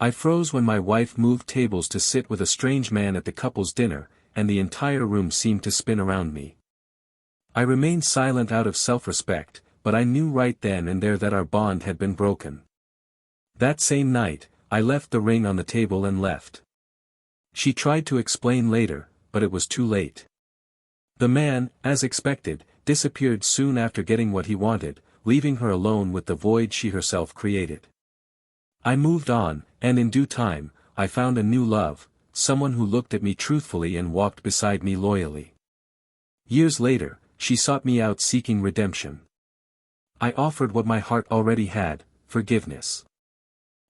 I froze when my wife moved tables to sit with a strange man at the couple's dinner, and the entire room seemed to spin around me. I remained silent out of self-respect, but I knew right then and there that our bond had been broken. That same night, I left the ring on the table and left. She tried to explain later, but it was too late. The man, as expected, disappeared soon after getting what he wanted, leaving her alone with the void she herself created. I moved on, and in due time, I found a new love, someone who looked at me truthfully and walked beside me loyally. Years later, she sought me out seeking redemption. I offered what my heart already had, forgiveness.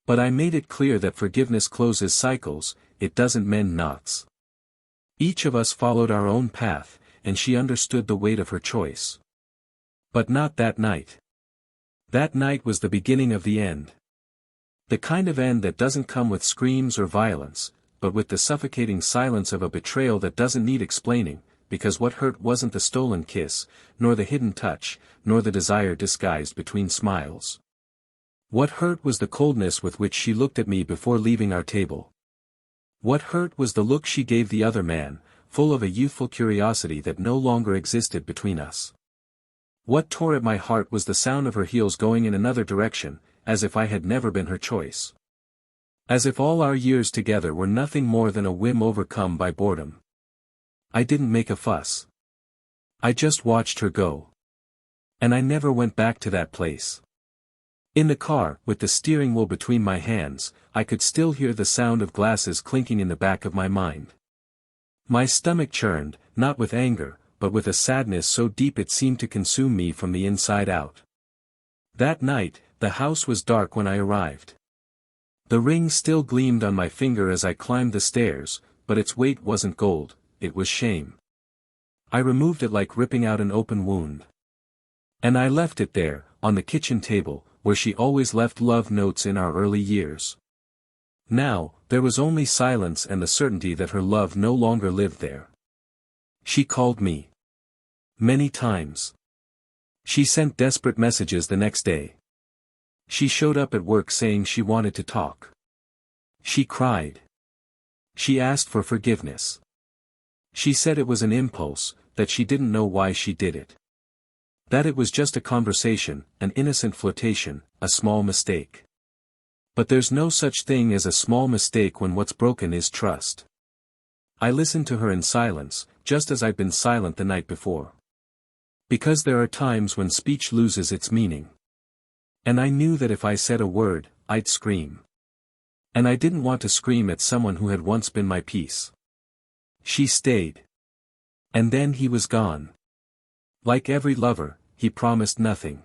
But I made it clear that forgiveness closes cycles, it doesn't mend knots. Each of us followed our own path, and she understood the weight of her choice. But not that night. That night was the beginning of the end. The kind of end that doesn't come with screams or violence, but with the suffocating silence of a betrayal that doesn't need explaining, because what hurt wasn't the stolen kiss, nor the hidden touch, nor the desire disguised between smiles. What hurt was the coldness with which she looked at me before leaving our table. What hurt was the look she gave the other man, full of a youthful curiosity that no longer existed between us. What tore at my heart was the sound of her heels going in another direction, as if I had never been her choice. As if all our years together were nothing more than a whim overcome by boredom. I didn't make a fuss. I just watched her go. And I never went back to that place. In the car, with the steering wheel between my hands, I could still hear the sound of glasses clinking in the back of my mind. My stomach churned, not with anger, but with a sadness so deep it seemed to consume me from the inside out. That night, the house was dark when I arrived. The ring still gleamed on my finger as I climbed the stairs, but its weight wasn't gold, it was shame. I removed it like ripping out an open wound. And I left it there, on the kitchen table, where she always left love notes in our early years. Now, there was only silence and the certainty that her love no longer lived there. She called me. Many times. She sent desperate messages the next day. She showed up at work saying she wanted to talk. She cried. She asked for forgiveness. She said it was an impulse, that she didn't know why she did it. That it was just a conversation, an innocent flirtation, a small mistake. But there's no such thing as a small mistake when what's broken is trust. I listened to her in silence, just as I'd been silent the night before. Because there are times when speech loses its meaning. And I knew that if I said a word, I'd scream. And I didn't want to scream at someone who had once been my peace. She stayed. And then he was gone. Like every lover, he promised nothing.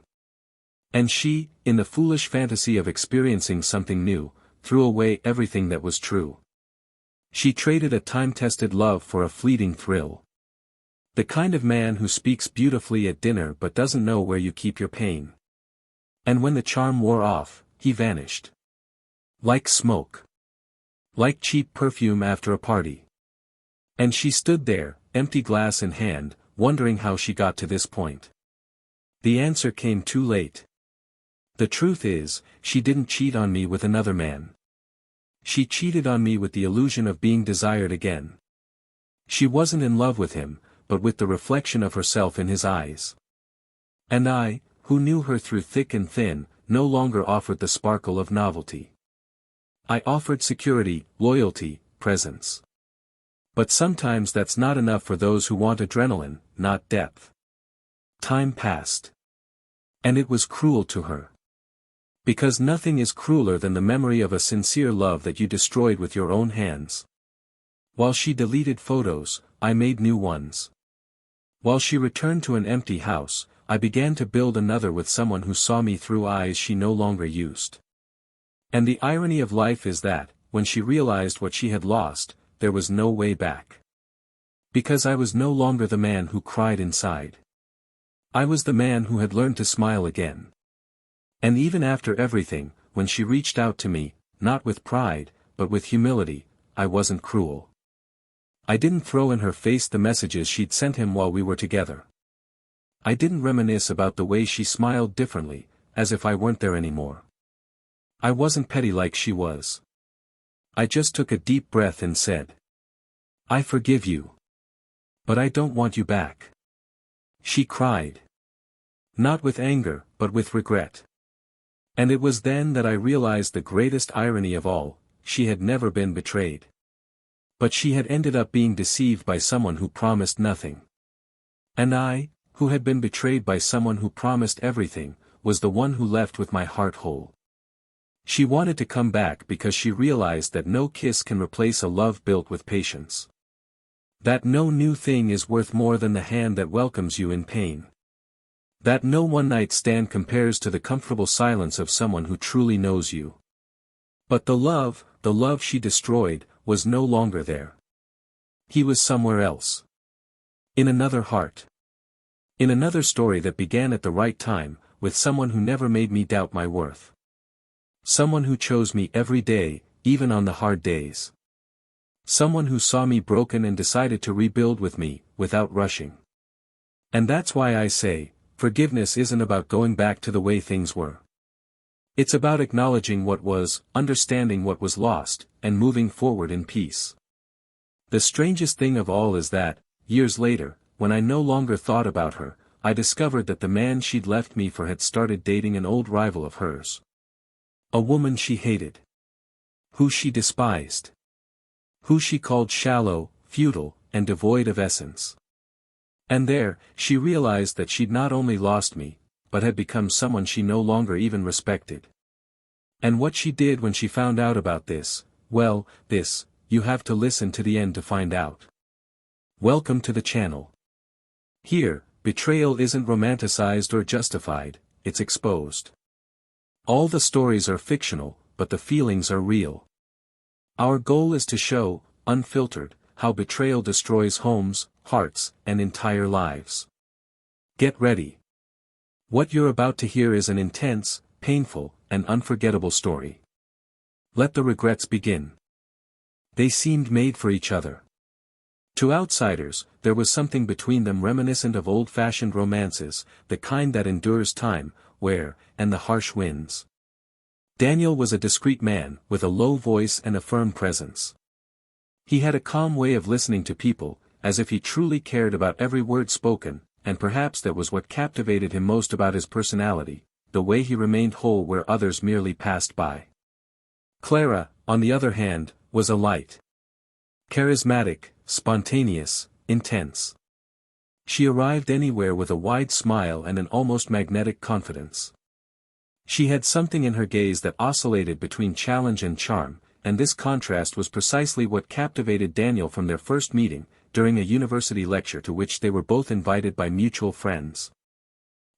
And she, in the foolish fantasy of experiencing something new, threw away everything that was true. She traded a time-tested love for a fleeting thrill. The kind of man who speaks beautifully at dinner but doesn't know where you keep your pain. And when the charm wore off, he vanished. Like smoke. Like cheap perfume after a party. And she stood there, empty glass in hand, wondering how she got to this point. The answer came too late. The truth is, she didn't cheat on me with another man. She cheated on me with the illusion of being desired again. She wasn't in love with him, but with the reflection of herself in his eyes. And I, who knew her through thick and thin, no longer offered the sparkle of novelty. I offered security, loyalty, presence. But sometimes that's not enough for those who want adrenaline, not depth. Time passed. And it was cruel to her. Because nothing is crueler than the memory of a sincere love that you destroyed with your own hands. While she deleted photos, I made new ones. While she returned to an empty house, I began to build another with someone who saw me through eyes she no longer used. And the irony of life is that, when she realized what she had lost, there was no way back. Because I was no longer the man who cried inside. I was the man who had learned to smile again. And even after everything, when she reached out to me, not with pride, but with humility, I wasn't cruel. I didn't throw in her face the messages she'd sent him while we were together. I didn't reminisce about the way she smiled differently, as if I weren't there anymore. I wasn't petty like she was. I just took a deep breath and said, "I forgive you. But I don't want you back." She cried. Not with anger, but with regret. And it was then that I realized the greatest irony of all: she had never been betrayed. But she had ended up being deceived by someone who promised nothing. And I, who had been betrayed by someone who promised everything, was the one who left with my heart whole. She wanted to come back because she realized that no kiss can replace a love built with patience. That no new thing is worth more than the hand that welcomes you in pain. That no one-night stand compares to the comfortable silence of someone who truly knows you. But the love she destroyed, was no longer there. He was somewhere else. In another heart. In another story that began at the right time, with someone who never made me doubt my worth. Someone who chose me every day, even on the hard days. Someone who saw me broken and decided to rebuild with me, without rushing. And that's why I say, forgiveness isn't about going back to the way things were. It's about acknowledging what was, understanding what was lost, and moving forward in peace. The strangest thing of all is that, years later, when I no longer thought about her, I discovered that the man she'd left me for had started dating an old rival of hers. A woman she hated. Who she despised. Who she called shallow, futile, and devoid of essence. And there, she realized that she'd not only lost me, but had become someone she no longer even respected. And what she did when she found out about this, well, this, you have to listen to the end to find out. Welcome to the channel. Here, betrayal isn't romanticized or justified, it's exposed. All the stories are fictional, but the feelings are real. Our goal is to show, unfiltered, how betrayal destroys homes, hearts, and entire lives. Get ready. What you're about to hear is an intense, painful, and unforgettable story. Let the regrets begin. They seemed made for each other. To outsiders, there was something between them reminiscent of old-fashioned romances, the kind that endures time, wear, and the harsh winds. Daniel was a discreet man, with a low voice and a firm presence. He had a calm way of listening to people, as if he truly cared about every word spoken, and perhaps that was what captivated him most about his personality, the way he remained whole where others merely passed by. Clara, on the other hand, was a light. Charismatic, spontaneous, intense. She arrived anywhere with a wide smile and an almost magnetic confidence. She had something in her gaze that oscillated between challenge and charm, and this contrast was precisely what captivated Daniel from their first meeting, during a university lecture to which they were both invited by mutual friends.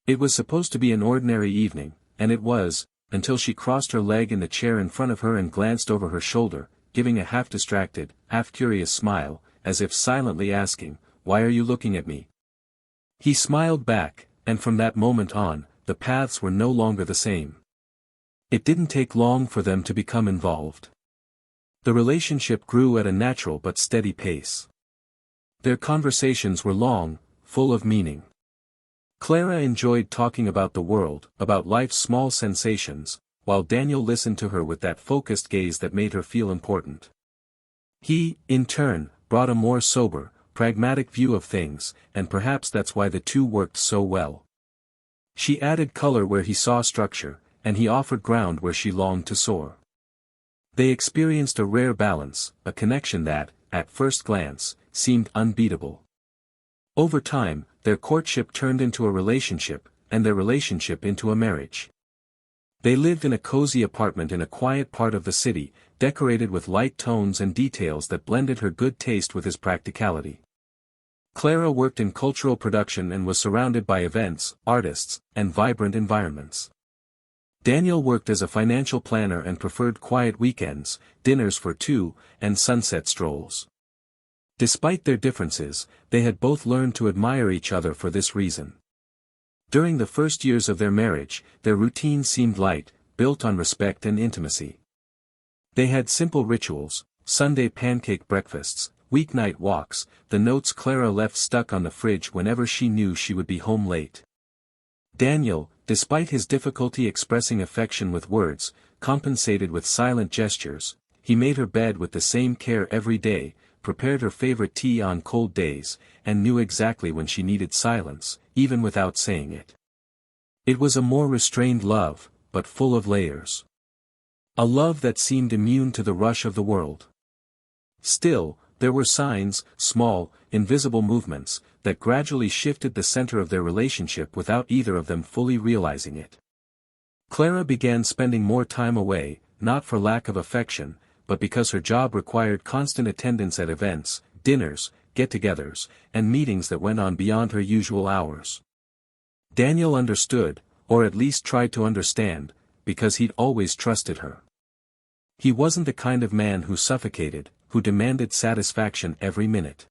It was supposed to be an ordinary evening, and it was, until she crossed her leg in the chair in front of her and glanced over her shoulder, giving a half-distracted, half-curious smile, as if silently asking, "Why are you looking at me?" He smiled back, and from that moment on, the paths were no longer the same. It didn't take long for them to become involved. The relationship grew at a natural but steady pace. Their conversations were long, full of meaning. Clara enjoyed talking about the world, about life's small sensations, while Daniel listened to her with that focused gaze that made her feel important. He, in turn, brought a more sober, pragmatic view of things, and perhaps that's why the two worked so well. She added color where he saw structure, and he offered ground where she longed to soar. They experienced a rare balance, a connection that, at first glance, seemed unbeatable. Over time, their courtship turned into a relationship, and their relationship into a marriage. They lived in a cozy apartment in a quiet part of the city, decorated with light tones and details that blended her good taste with his practicality. Clara worked in cultural production and was surrounded by events, artists, and vibrant environments. Daniel worked as a financial planner and preferred quiet weekends, dinners for two, and sunset strolls. Despite their differences, they had both learned to admire each other for this reason. During the first years of their marriage, their routine seemed light, built on respect and intimacy. They had simple rituals: Sunday pancake breakfasts, weeknight walks, the notes Clara left stuck on the fridge whenever she knew she would be home late. Daniel, despite his difficulty expressing affection with words, compensated with silent gestures, he made her bed with the same care every day, prepared her favorite tea on cold days, and knew exactly when she needed silence, even without saying it. It was a more restrained love, but full of layers. A love that seemed immune to the rush of the world. Still, there were signs, small, invisible movements, that gradually shifted the center of their relationship without either of them fully realizing it. Clara began spending more time away, not for lack of affection, but because her job required constant attendance at events, dinners, get-togethers, and meetings that went on beyond her usual hours. Daniel understood, or at least tried to understand, because he'd always trusted her. He wasn't the kind of man who suffocated, who demanded satisfaction every minute.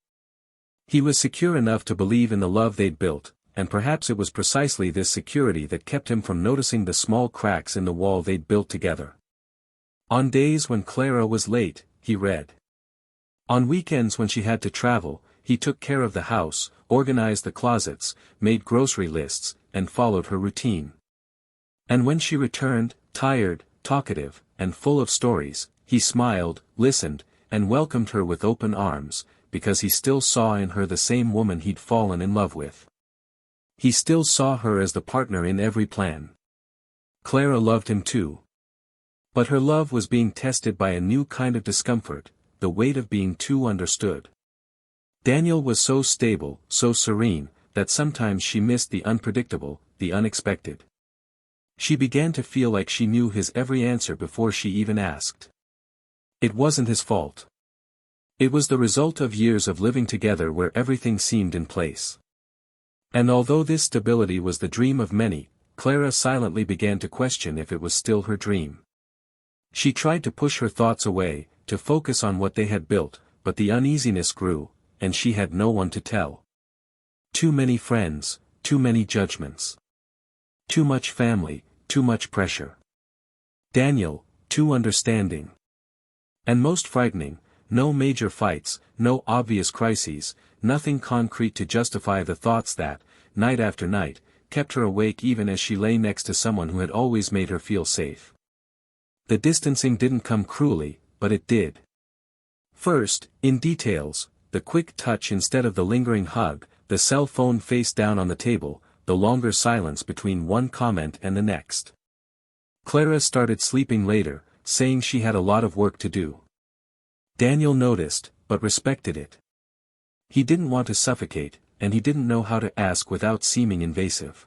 He was secure enough to believe in the love they'd built, and perhaps it was precisely this security that kept him from noticing the small cracks in the wall they'd built together. On days when Clara was late, he read. On weekends when she had to travel, he took care of the house, organized the closets, made grocery lists, and followed her routine. And when she returned, tired, talkative, and full of stories, he smiled, listened, and welcomed her with open arms, because he still saw in her the same woman he'd fallen in love with. He still saw her as the partner in every plan. Clara loved him too. But her love was being tested by a new kind of discomfort, the weight of being too understood. Daniel was so stable, so serene, that sometimes she missed the unpredictable, the unexpected. She began to feel like she knew his every answer before she even asked. It wasn't his fault. It was the result of years of living together where everything seemed in place. And although this stability was the dream of many, Clara silently began to question if it was still her dream. She tried to push her thoughts away, to focus on what they had built, but the uneasiness grew, and she had no one to tell. Too many friends, too many judgments. Too much family, too much pressure. Daniel, too understanding. And most frightening, no major fights, no obvious crises, nothing concrete to justify the thoughts that, night after night, kept her awake even as she lay next to someone who had always made her feel safe. The distancing didn't come cruelly, but it did. First, in details, the quick touch instead of the lingering hug, the cell phone face down on the table, the longer silence between one comment and the next. Clara started sleeping later, saying she had a lot of work to do. Daniel noticed, but respected it. He didn't want to suffocate, and he didn't know how to ask without seeming invasive.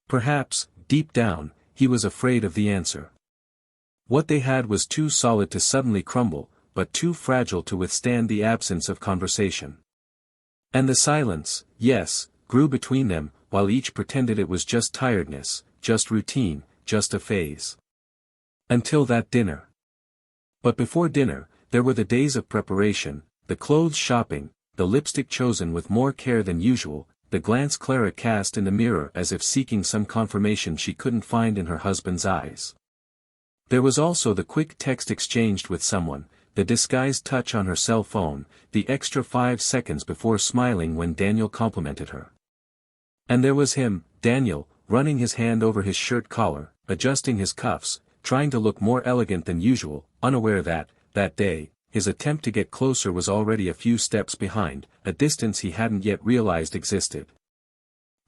Perhaps, deep down, he was afraid of the answer. What they had was too solid to suddenly crumble, but too fragile to withstand the absence of conversation. And the silence, yes, grew between them, while each pretended it was just tiredness, just routine, just a phase. Until that dinner. But before dinner, there were the days of preparation, the clothes shopping, the lipstick chosen with more care than usual, the glance Clara cast in the mirror as if seeking some confirmation she couldn't find in her husband's eyes. There was also the quick text exchanged with someone, the disguised touch on her cell phone, the extra 5 seconds before smiling when Daniel complimented her. And there was him, Daniel, running his hand over his shirt collar, adjusting his cuffs, trying to look more elegant than usual, unaware that day, his attempt to get closer was already a few steps behind, a distance he hadn't yet realized existed.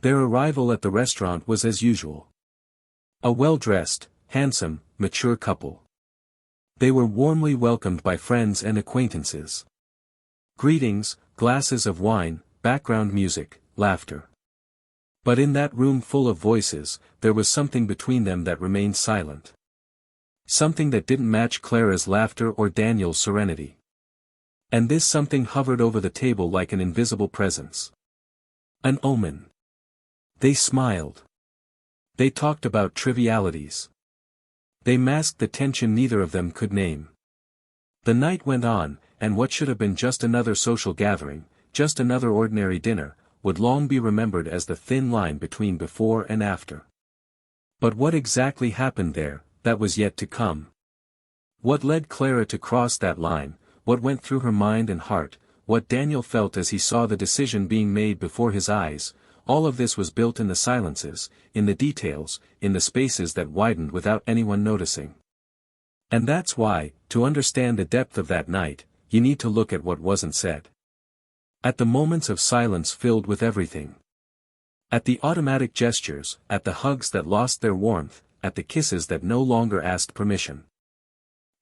Their arrival at the restaurant was as usual. A well-dressed, handsome, mature couple. They were warmly welcomed by friends and acquaintances. Greetings, glasses of wine, background music, laughter. But in that room full of voices, there was something between them that remained silent. Something that didn't match Clara's laughter or Daniel's serenity. And this something hovered over the table like an invisible presence. An omen. They smiled. They talked about trivialities. They masked the tension neither of them could name. The night went on, and what should have been just another social gathering, just another ordinary dinner, would long be remembered as the thin line between before and after. But what exactly happened there, that was yet to come? What led Clara to cross that line, what went through her mind and heart, what Daniel felt as he saw the decision being made before his eyes, all of this was built in the silences, in the details, in the spaces that widened without anyone noticing. And that's why, to understand the depth of that night, you need to look at what wasn't said. At the moments of silence filled with everything. At the automatic gestures, at the hugs that lost their warmth, at the kisses that no longer asked permission.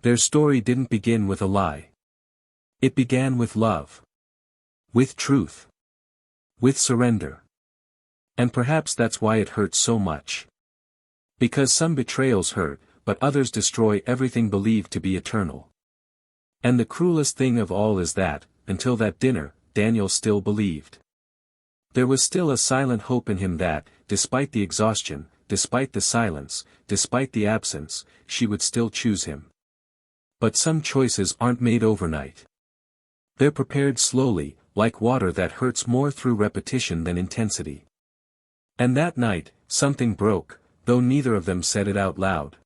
Their story didn't begin with a lie. It began with love. With truth. With surrender. And perhaps that's why it hurts so much. Because some betrayals hurt, but others destroy everything believed to be eternal. And the cruelest thing of all is that, until that dinner, Daniel still believed. There was still a silent hope in him that, despite the exhaustion, despite the silence, despite the absence, she would still choose him. But some choices aren't made overnight. They're prepared slowly, like water that hurts more through repetition than intensity. And that night, something broke, though neither of them said it out loud.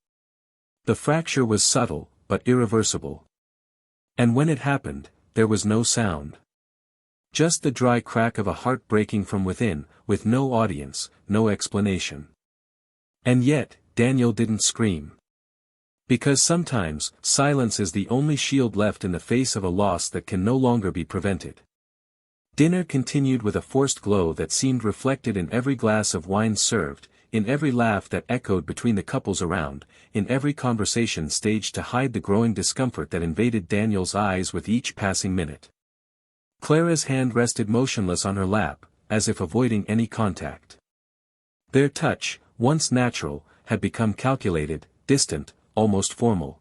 The fracture was subtle, but irreversible. And when it happened, there was no sound. Just the dry crack of a heart breaking from within, with no audience, no explanation. And yet, Daniel didn't scream. Because sometimes, silence is the only shield left in the face of a loss that can no longer be prevented. Dinner continued with a forced glow that seemed reflected in every glass of wine served, in every laugh that echoed between the couples around, in every conversation staged to hide the growing discomfort that invaded Daniel's eyes with each passing minute. Clara's hand rested motionless on her lap, as if avoiding any contact. Their touch, once natural, had become calculated, distant, almost formal.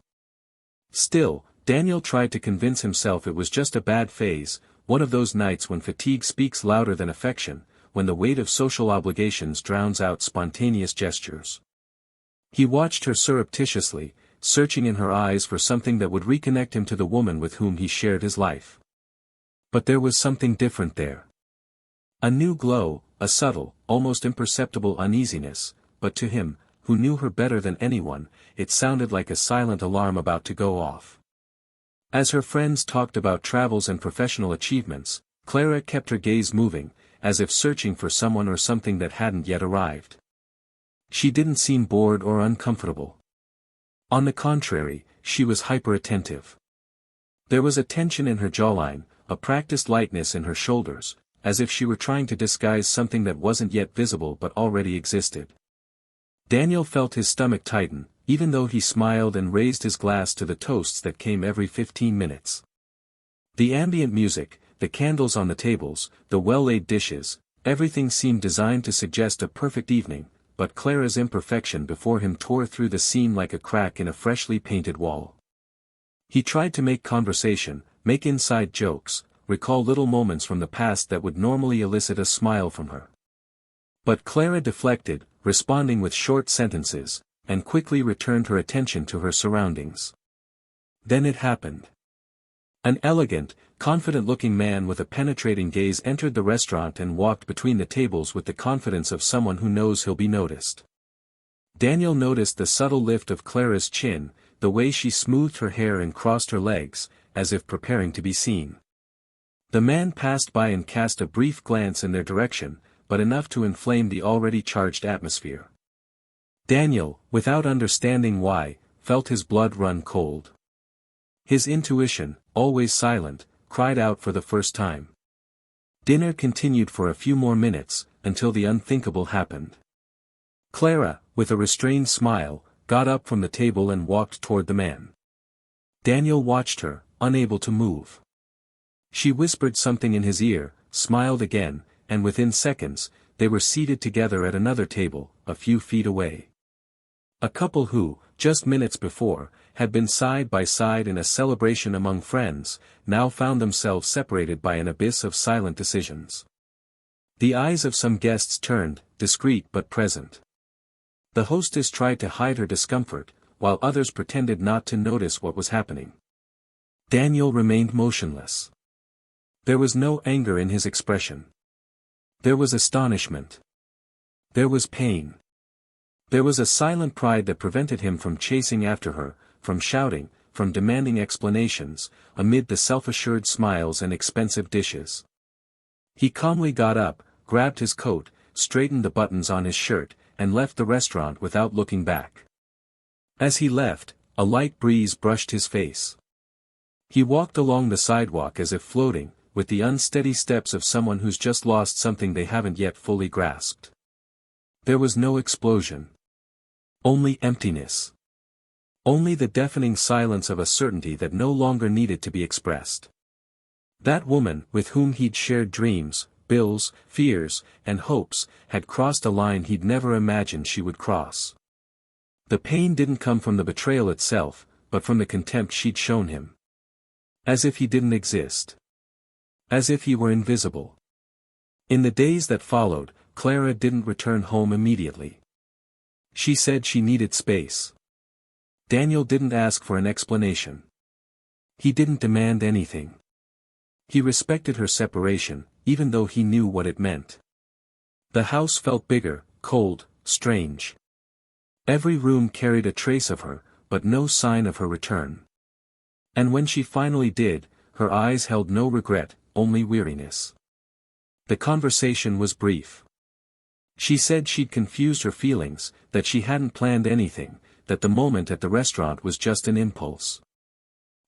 Still, Daniel tried to convince himself it was just a bad phase, one of those nights when fatigue speaks louder than affection, when the weight of social obligations drowns out spontaneous gestures. He watched her surreptitiously, searching in her eyes for something that would reconnect him to the woman with whom he shared his life. But there was something different there. A new glow, a subtle, almost imperceptible uneasiness, but to him, who knew her better than anyone, it sounded like a silent alarm about to go off. As her friends talked about travels and professional achievements, Clara kept her gaze moving, as if searching for someone or something that hadn't yet arrived. She didn't seem bored or uncomfortable. On the contrary, she was hyper-attentive. There was a tension in her jawline, a practiced lightness in her shoulders, as if she were trying to disguise something that wasn't yet visible but already existed. Daniel felt his stomach tighten, even though he smiled and raised his glass to the toasts that came every 15 minutes. The ambient music, the candles on the tables, the well-laid dishes, everything seemed designed to suggest a perfect evening, but Clara's imperfection before him tore through the scene like a crack in a freshly painted wall. He tried to make conversation, make inside jokes, recall little moments from the past that would normally elicit a smile from her. But Clara deflected, responding with short sentences, and quickly returned her attention to her surroundings. Then it happened. An elegant, confident-looking man with a penetrating gaze entered the restaurant and walked between the tables with the confidence of someone who knows he'll be noticed. Daniel noticed the subtle lift of Clara's chin, the way she smoothed her hair and crossed her legs, as if preparing to be seen. The man passed by and cast a brief glance in their direction, but enough to inflame the already charged atmosphere. Daniel, without understanding why, felt his blood run cold. His intuition, always silent, cried out for the first time. Dinner continued for a few more minutes, until the unthinkable happened. Clara, with a restrained smile, got up from the table and walked toward the man. Daniel watched her, unable to move. She whispered something in his ear, smiled again, and within seconds, they were seated together at another table, a few feet away. A couple who, just minutes before, had been side by side in a celebration among friends, now found themselves separated by an abyss of silent decisions. The eyes of some guests turned, discreet but present. The hostess tried to hide her discomfort, while others pretended not to notice what was happening. Daniel remained motionless. There was no anger in his expression. There was astonishment. There was pain. There was a silent pride that prevented him from chasing after her, from shouting, from demanding explanations, amid the self-assured smiles and expensive dishes. He calmly got up, grabbed his coat, straightened the buttons on his shirt, and left the restaurant without looking back. As he left, a light breeze brushed his face. He walked along the sidewalk as if floating, with the unsteady steps of someone who's just lost something they haven't yet fully grasped. There was no explosion. Only emptiness. Only the deafening silence of a certainty that no longer needed to be expressed. That woman, with whom he'd shared dreams, bills, fears, and hopes, had crossed a line he'd never imagined she would cross. The pain didn't come from the betrayal itself, but from the contempt she'd shown him. As if he didn't exist. As if he were invisible. In the days that followed, Clara didn't return home immediately. She said she needed space. Daniel didn't ask for an explanation. He didn't demand anything. He respected her separation, even though he knew what it meant. The house felt bigger, cold, strange. Every room carried a trace of her, but no sign of her return. And when she finally did, her eyes held no regret, only weariness. The conversation was brief. She said she'd confused her feelings, that she hadn't planned anything, that the moment at the restaurant was just an impulse.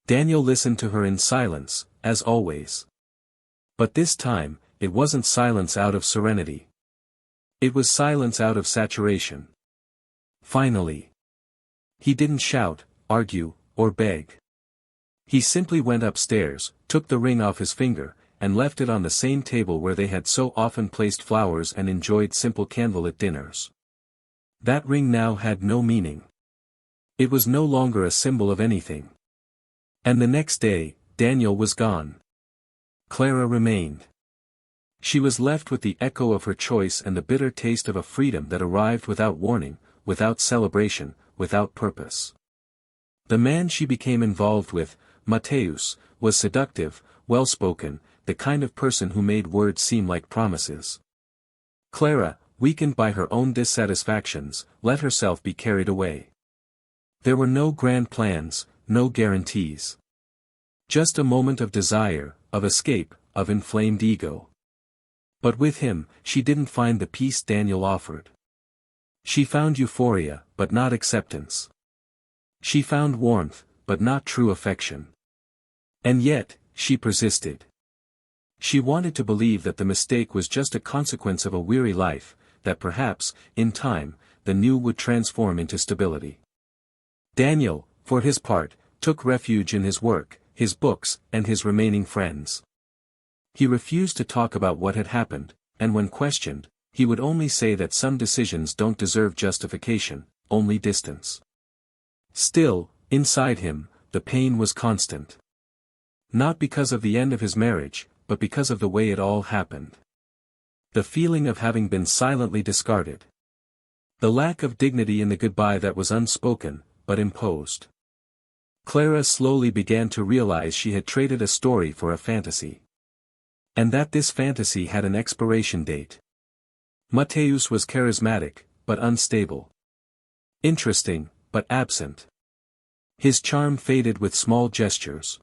Daniel listened to her in silence, as always. But this time, it wasn't silence out of serenity. It was silence out of saturation. Finally. He didn't shout, argue, or beg. He simply went upstairs, took the ring off his finger, and left it on the same table where they had so often placed flowers and enjoyed simple candlelit dinners. That ring now had no meaning. It was no longer a symbol of anything. And the next day, Daniel was gone. Clara remained. She was left with the echo of her choice and the bitter taste of a freedom that arrived without warning, without celebration, without purpose. The man she became involved with, Mateusz, was seductive, well-spoken, the kind of person who made words seem like promises. Clara, weakened by her own dissatisfactions, let herself be carried away. There were no grand plans, no guarantees. Just a moment of desire, of escape, of inflamed ego. But with him, she didn't find the peace Daniel offered. She found euphoria, but not acceptance. She found warmth, but not true affection. And yet, she persisted. She wanted to believe that the mistake was just a consequence of a weary life, that perhaps, in time, the new would transform into stability. Daniel, for his part, took refuge in his work, his books, and his remaining friends. He refused to talk about what had happened, and when questioned, he would only say that some decisions don't deserve justification, only distance. Still, inside him, the pain was constant. Not because of the end of his marriage, but because of the way it all happened. The feeling of having been silently discarded. The lack of dignity in the goodbye that was unspoken, but imposed. Clara slowly began to realize she had traded a story for a fantasy. And that this fantasy had an expiration date. Mateusz was charismatic, but unstable. Interesting, but absent. His charm faded with small gestures.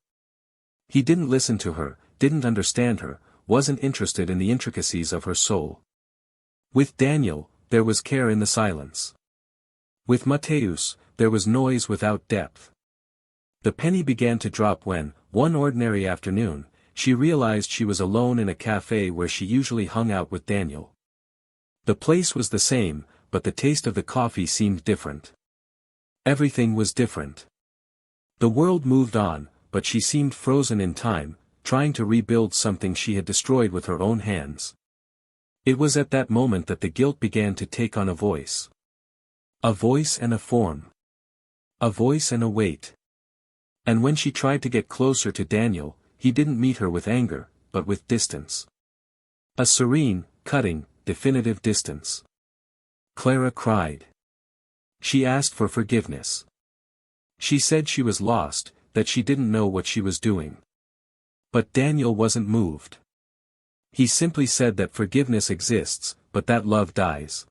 He didn't listen to her, didn't understand her, wasn't interested in the intricacies of her soul. With Daniel, there was care in the silence. With Mateusz, there was noise without depth. The penny began to drop when, one ordinary afternoon, she realized she was alone in a cafe where she usually hung out with Daniel. The place was the same, but the taste of the coffee seemed different. Everything was different. The world moved on, but she seemed frozen in time, trying to rebuild something she had destroyed with her own hands. It was at that moment that the guilt began to take on a voice. A voice and a form. A voice and a weight. And when she tried to get closer to Daniel, he didn't meet her with anger, but with distance. A serene, cutting, definitive distance. Clara cried. She asked for forgiveness. She said she was lost, that she didn't know what she was doing. But Daniel wasn't moved. He simply said that forgiveness exists, but that love dies.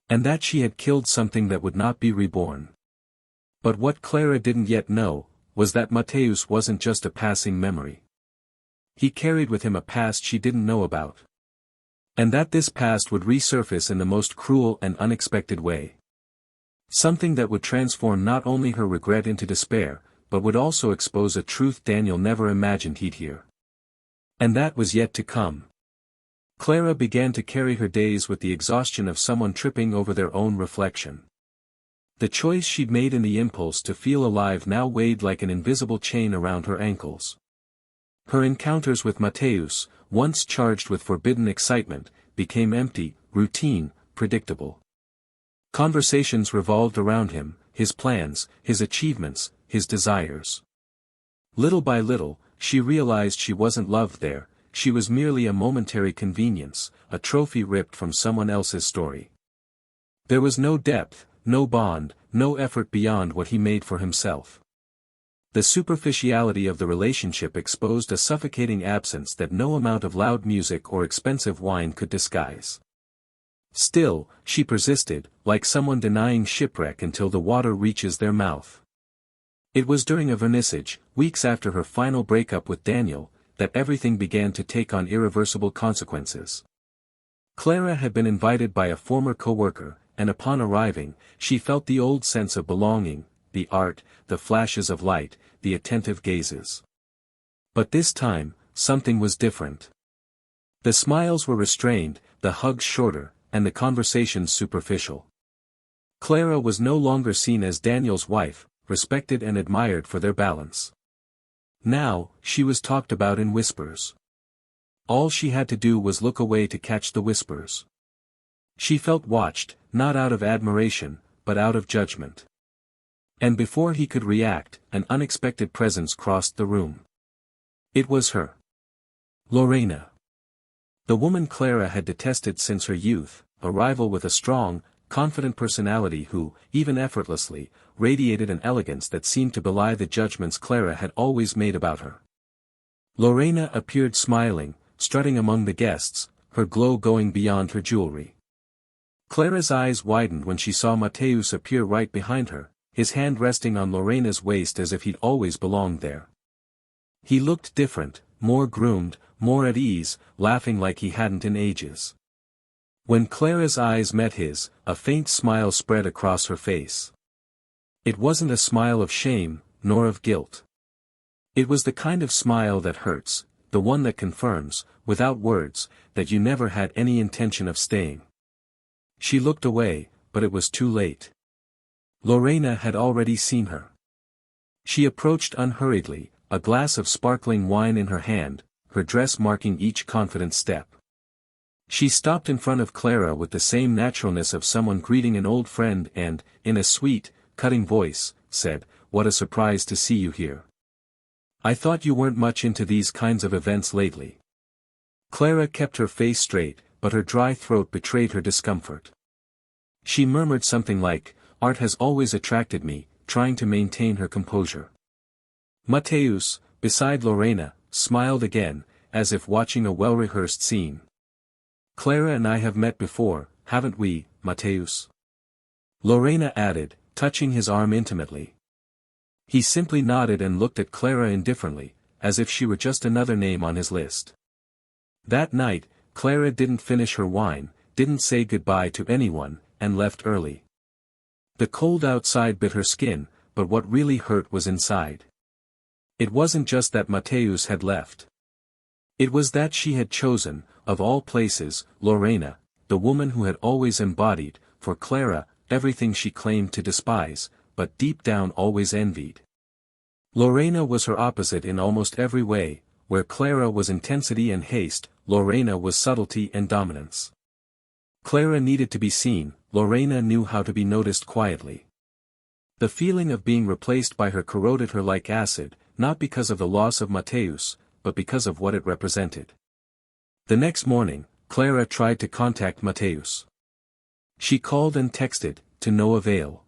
And that she had killed something that would not be reborn. But what Clara didn't yet know, was that Mateusz wasn't just a passing memory. He carried with him a past she didn't know about. And that this past would resurface in the most cruel and unexpected way. Something that would transform not only her regret into despair, but would also expose a truth Daniel never imagined he'd hear. And that was yet to come. Clara began to carry her days with the exhaustion of someone tripping over their own reflection. The choice she'd made in the impulse to feel alive now weighed like an invisible chain around her ankles. Her encounters with Mateusz, once charged with forbidden excitement, became empty, routine, predictable. Conversations revolved around him, his plans, his achievements, his desires. Little by little, she realized she wasn't loved there, she was merely a momentary convenience, a trophy ripped from someone else's story. There was no depth, no bond, no effort beyond what he made for himself. The superficiality of the relationship exposed a suffocating absence that no amount of loud music or expensive wine could disguise. Still, she persisted, like someone denying shipwreck until the water reaches their mouth. It was during a vernissage, weeks after her final breakup with Daniel, that everything began to take on irreversible consequences. Clara had been invited by a former co-worker, and upon arriving, she felt the old sense of belonging, the art, the flashes of light, the attentive gazes. But this time, something was different. The smiles were restrained, the hugs shorter, and the conversations superficial. Clara was no longer seen as Daniel's wife, respected and admired for their balance. Now, she was talked about in whispers. All she had to do was look away to catch the whispers. She felt watched, not out of admiration, but out of judgment. And before he could react, an unexpected presence crossed the room. It was her. Lorena. The woman Clara had detested since her youth, a rival with a strong, confident personality who, even effortlessly, radiated an elegance that seemed to belie the judgments Clara had always made about her. Lorena appeared smiling, strutting among the guests, her glow going beyond her jewelry. Clara's eyes widened when she saw Mateusz appear right behind her, his hand resting on Lorena's waist as if he'd always belonged there. He looked different, more groomed, more at ease, laughing like he hadn't in ages. When Clara's eyes met his, a faint smile spread across her face. It wasn't a smile of shame, nor of guilt. It was the kind of smile that hurts, the one that confirms, without words, that you never had any intention of staying. She looked away, but it was too late. Lorena had already seen her. She approached unhurriedly, a glass of sparkling wine in her hand, her dress marking each confident step. She stopped in front of Clara with the same naturalness of someone greeting an old friend and, in a sweet, cutting voice, said, "What a surprise to see you here. I thought you weren't much into these kinds of events lately." Clara kept her face straight, but her dry throat betrayed her discomfort. She murmured something like, "Art has always attracted me," trying to maintain her composure. Mateusz, beside Lorena, smiled again, as if watching a well-rehearsed scene. "Clara and I have met before, haven't we, Mateusz?" Lorena added, touching his arm intimately. He simply nodded and looked at Clara indifferently, as if she were just another name on his list. That night, Clara didn't finish her wine, didn't say goodbye to anyone, and left early. The cold outside bit her skin, but what really hurt was inside. It wasn't just that Mateusz had left. It was that she had chosen, of all places, Lorena, the woman who had always embodied, for Clara, everything she claimed to despise, but deep down always envied. Lorena was her opposite in almost every way, where Clara was intensity and haste, Lorena was subtlety and dominance. Clara needed to be seen, Lorena knew how to be noticed quietly. The feeling of being replaced by her corroded her like acid, not because of the loss of Mateusz, but because of what it represented. The next morning, Clara tried to contact Mateusz. She called and texted, to no avail.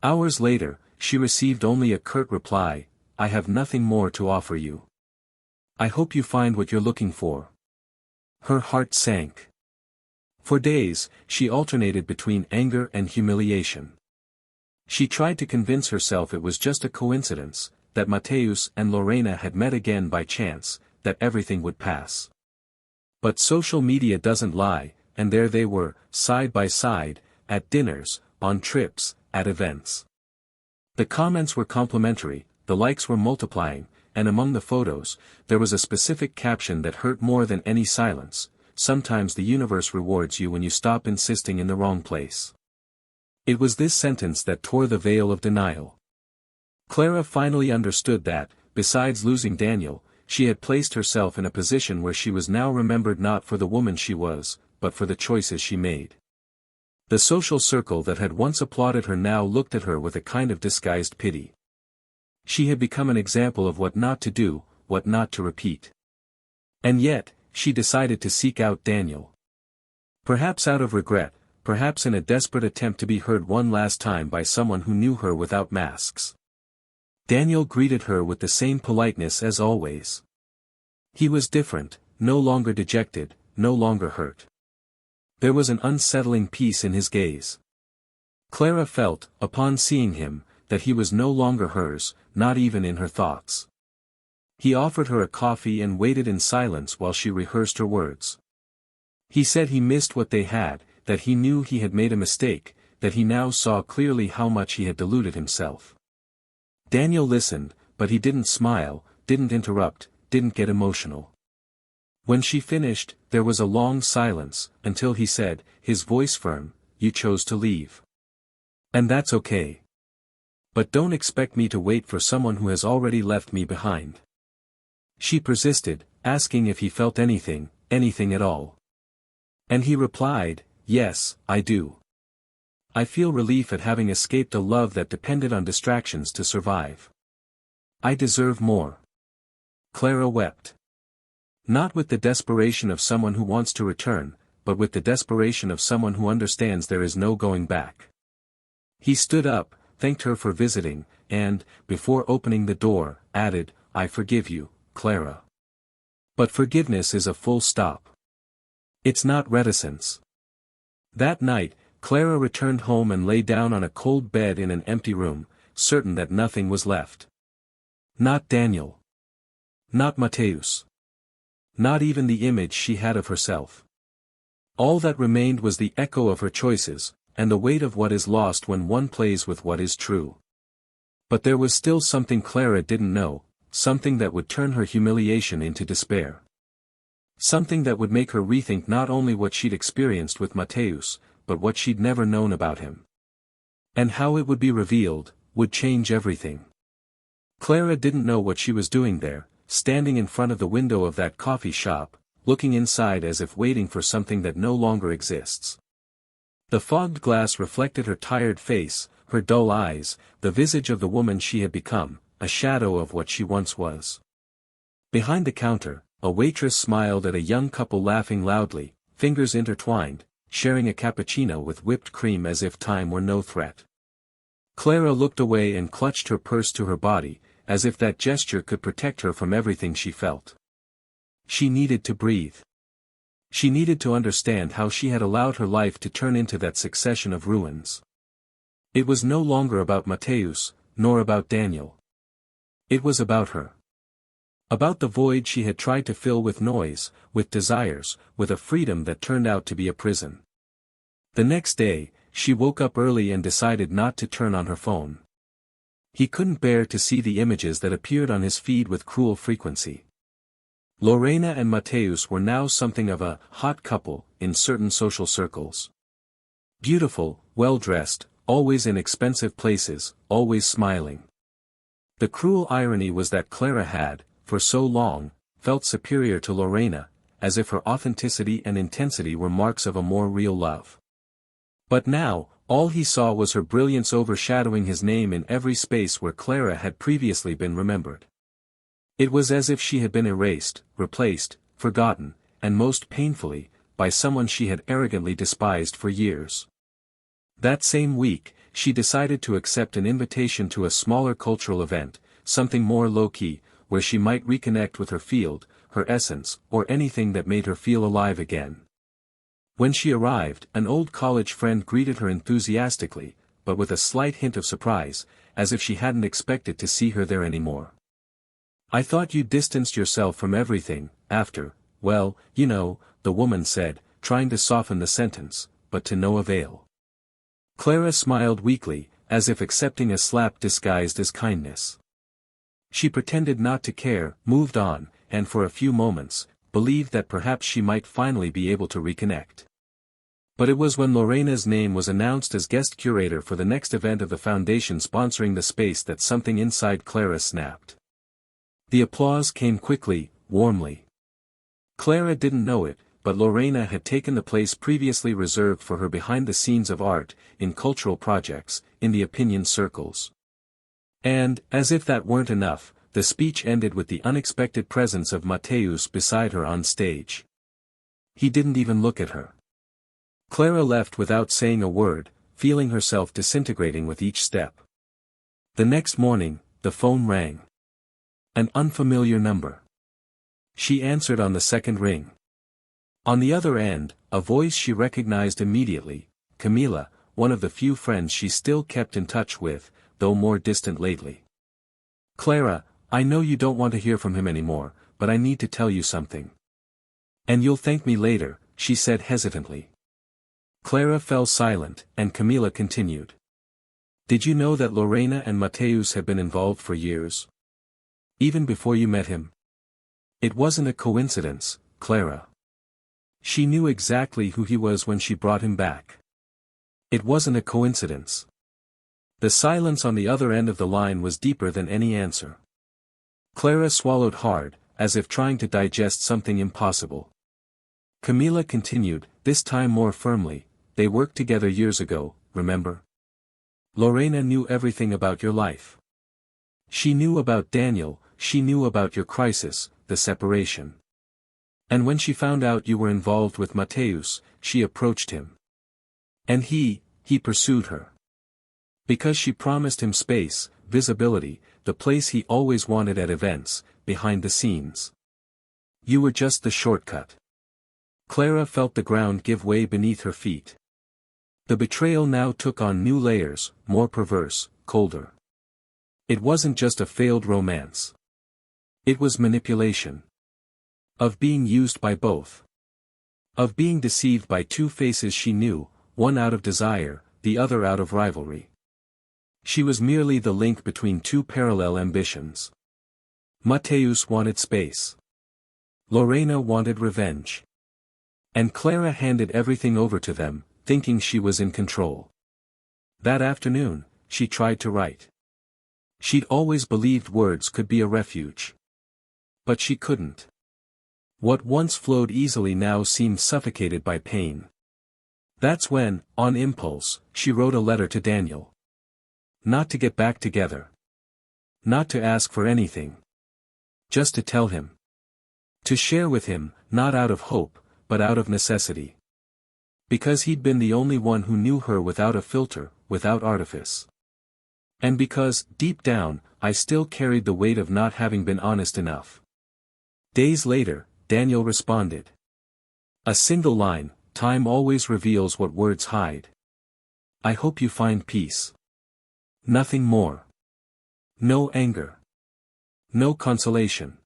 Hours later, she received only a curt reply, "I have nothing more to offer you. I hope you find what you're looking for." Her heart sank. For days, she alternated between anger and humiliation. She tried to convince herself it was just a coincidence, that Mateusz and Lorena had met again by chance, that everything would pass. But social media doesn't lie, and there they were, side by side, at dinners, on trips, at events. The comments were complimentary, the likes were multiplying, and among the photos, there was a specific caption that hurt more than any silence: "Sometimes the universe rewards you when you stop insisting in the wrong place." It was this sentence that tore the veil of denial. Clara finally understood that, besides losing Daniel, she had placed herself in a position where she was now remembered not for the woman she was, but for the choices she made. The social circle that had once applauded her now looked at her with a kind of disguised pity. She had become an example of what not to do, what not to repeat. And yet, she decided to seek out Daniel. Perhaps out of regret, perhaps in a desperate attempt to be heard one last time by someone who knew her without masks. Daniel greeted her with the same politeness as always. He was different, no longer dejected, no longer hurt. There was an unsettling peace in his gaze. Clara felt, upon seeing him, that he was no longer hers, not even in her thoughts. He offered her a coffee and waited in silence while she rehearsed her words. He said he missed what they had, that he knew he had made a mistake, that he now saw clearly how much he had deluded himself. Daniel listened, but he didn't smile, didn't interrupt, didn't get emotional. When she finished, there was a long silence, until he said, his voice firm, "You chose to leave. And that's okay. But don't expect me to wait for someone who has already left me behind." She persisted, asking if he felt anything, anything at all. And he replied, "Yes, I do. I feel relief at having escaped a love that depended on distractions to survive. I deserve more." Clara wept. Not with the desperation of someone who wants to return, but with the desperation of someone who understands there is no going back. He stood up, thanked her for visiting, and, before opening the door, added, "I forgive you, Clara. But forgiveness is a full stop. It's not reticence." That night, Clara returned home and lay down on a cold bed in an empty room, certain that nothing was left. Not Daniel. Not Mateusz. Not even the image she had of herself. All that remained was the echo of her choices, and the weight of what is lost when one plays with what is true. But there was still something Clara didn't know, something that would turn her humiliation into despair. Something that would make her rethink not only what she'd experienced with Mateusz, but what she'd never known about him. And how it would be revealed, would change everything. Clara didn't know what she was doing there, standing in front of the window of that coffee shop, looking inside as if waiting for something that no longer exists. The fogged glass reflected her tired face, her dull eyes, the visage of the woman she had become, a shadow of what she once was. Behind the counter, a waitress smiled at a young couple laughing loudly, fingers intertwined, sharing a cappuccino with whipped cream as if time were no threat. Clara looked away and clutched her purse to her body, as if that gesture could protect her from everything she felt. She needed to breathe. She needed to understand how she had allowed her life to turn into that succession of ruins. It was no longer about Mateusz, nor about Daniel. It was about her. About the void she had tried to fill with noise, with desires, with a freedom that turned out to be a prison. The next day, she woke up early and decided not to turn on her phone. He couldn't bear to see the images that appeared on his feed with cruel frequency. Lorena and Mateusz were now something of a hot couple in certain social circles. Beautiful, well-dressed, always in expensive places, always smiling. The cruel irony was that Clara had, for so long, felt superior to Lorena, as if her authenticity and intensity were marks of a more real love. But now, all he saw was her brilliance overshadowing his name in every space where Clara had previously been remembered. It was as if she had been erased, replaced, forgotten, and most painfully, by someone she had arrogantly despised for years. That same week, she decided to accept an invitation to a smaller cultural event, something more low-key, where she might reconnect with her field, her essence, or anything that made her feel alive again. When she arrived, an old college friend greeted her enthusiastically, but with a slight hint of surprise, as if she hadn't expected to see her there anymore. "I thought you distanced yourself from everything, after, well, you know," the woman said, trying to soften the sentence, but to no avail. Clara smiled weakly, as if accepting a slap disguised as kindness. She pretended not to care, moved on, and for a few moments, believed that perhaps she might finally be able to reconnect. But it was when Lorena's name was announced as guest curator for the next event of the foundation sponsoring the space that something inside Clara snapped. The applause came quickly, warmly. Clara didn't know it, but Lorena had taken the place previously reserved for her behind the scenes of art, in cultural projects, in the opinion circles. And, as if that weren't enough, the speech ended with the unexpected presence of Mateus beside her on stage. He didn't even look at her. Clara left without saying a word, feeling herself disintegrating with each step. The next morning, the phone rang. An unfamiliar number. She answered on the second ring. On the other end, a voice she recognized immediately, Camila, one of the few friends she still kept in touch with, though more distant lately. "Clara, I know you don't want to hear from him anymore, but I need to tell you something." "And you'll thank me later," she said hesitantly. Clara fell silent, and Camila continued. "Did you know that Lorena and Mateus have been involved for years? Even before you met him? It wasn't a coincidence, Clara. She knew exactly who he was when she brought him back. It wasn't a coincidence." The silence on the other end of the line was deeper than any answer. Clara swallowed hard, as if trying to digest something impossible. Camila continued, this time more firmly, "They worked together years ago, remember? Lorena knew everything about your life. She knew about Daniel, she knew about your crisis, the separation. And when she found out you were involved with Mateus, she approached him. And he pursued her. Because she promised him space, visibility, the place he always wanted at events, behind the scenes. You were just the shortcut." Clara felt the ground give way beneath her feet. The betrayal now took on new layers, more perverse, colder. It wasn't just a failed romance. It was manipulation. Of being used by both. Of being deceived by two faces she knew, one out of desire, the other out of rivalry. She was merely the link between two parallel ambitions. Mateus wanted space. Lorena wanted revenge. And Clara handed everything over to them, thinking she was in control. That afternoon, she tried to write. She'd always believed words could be a refuge. But she couldn't. What once flowed easily now seemed suffocated by pain. That's when, on impulse, she wrote a letter to Daniel. Not to get back together. Not to ask for anything. Just to tell him. To share with him, not out of hope, but out of necessity. Because he'd been the only one who knew her without a filter, without artifice. And because, deep down, I still carried the weight of not having been honest enough. Days later, Daniel responded. A single line, "Time always reveals what words hide. I hope you find peace." Nothing more. No anger. No consolation.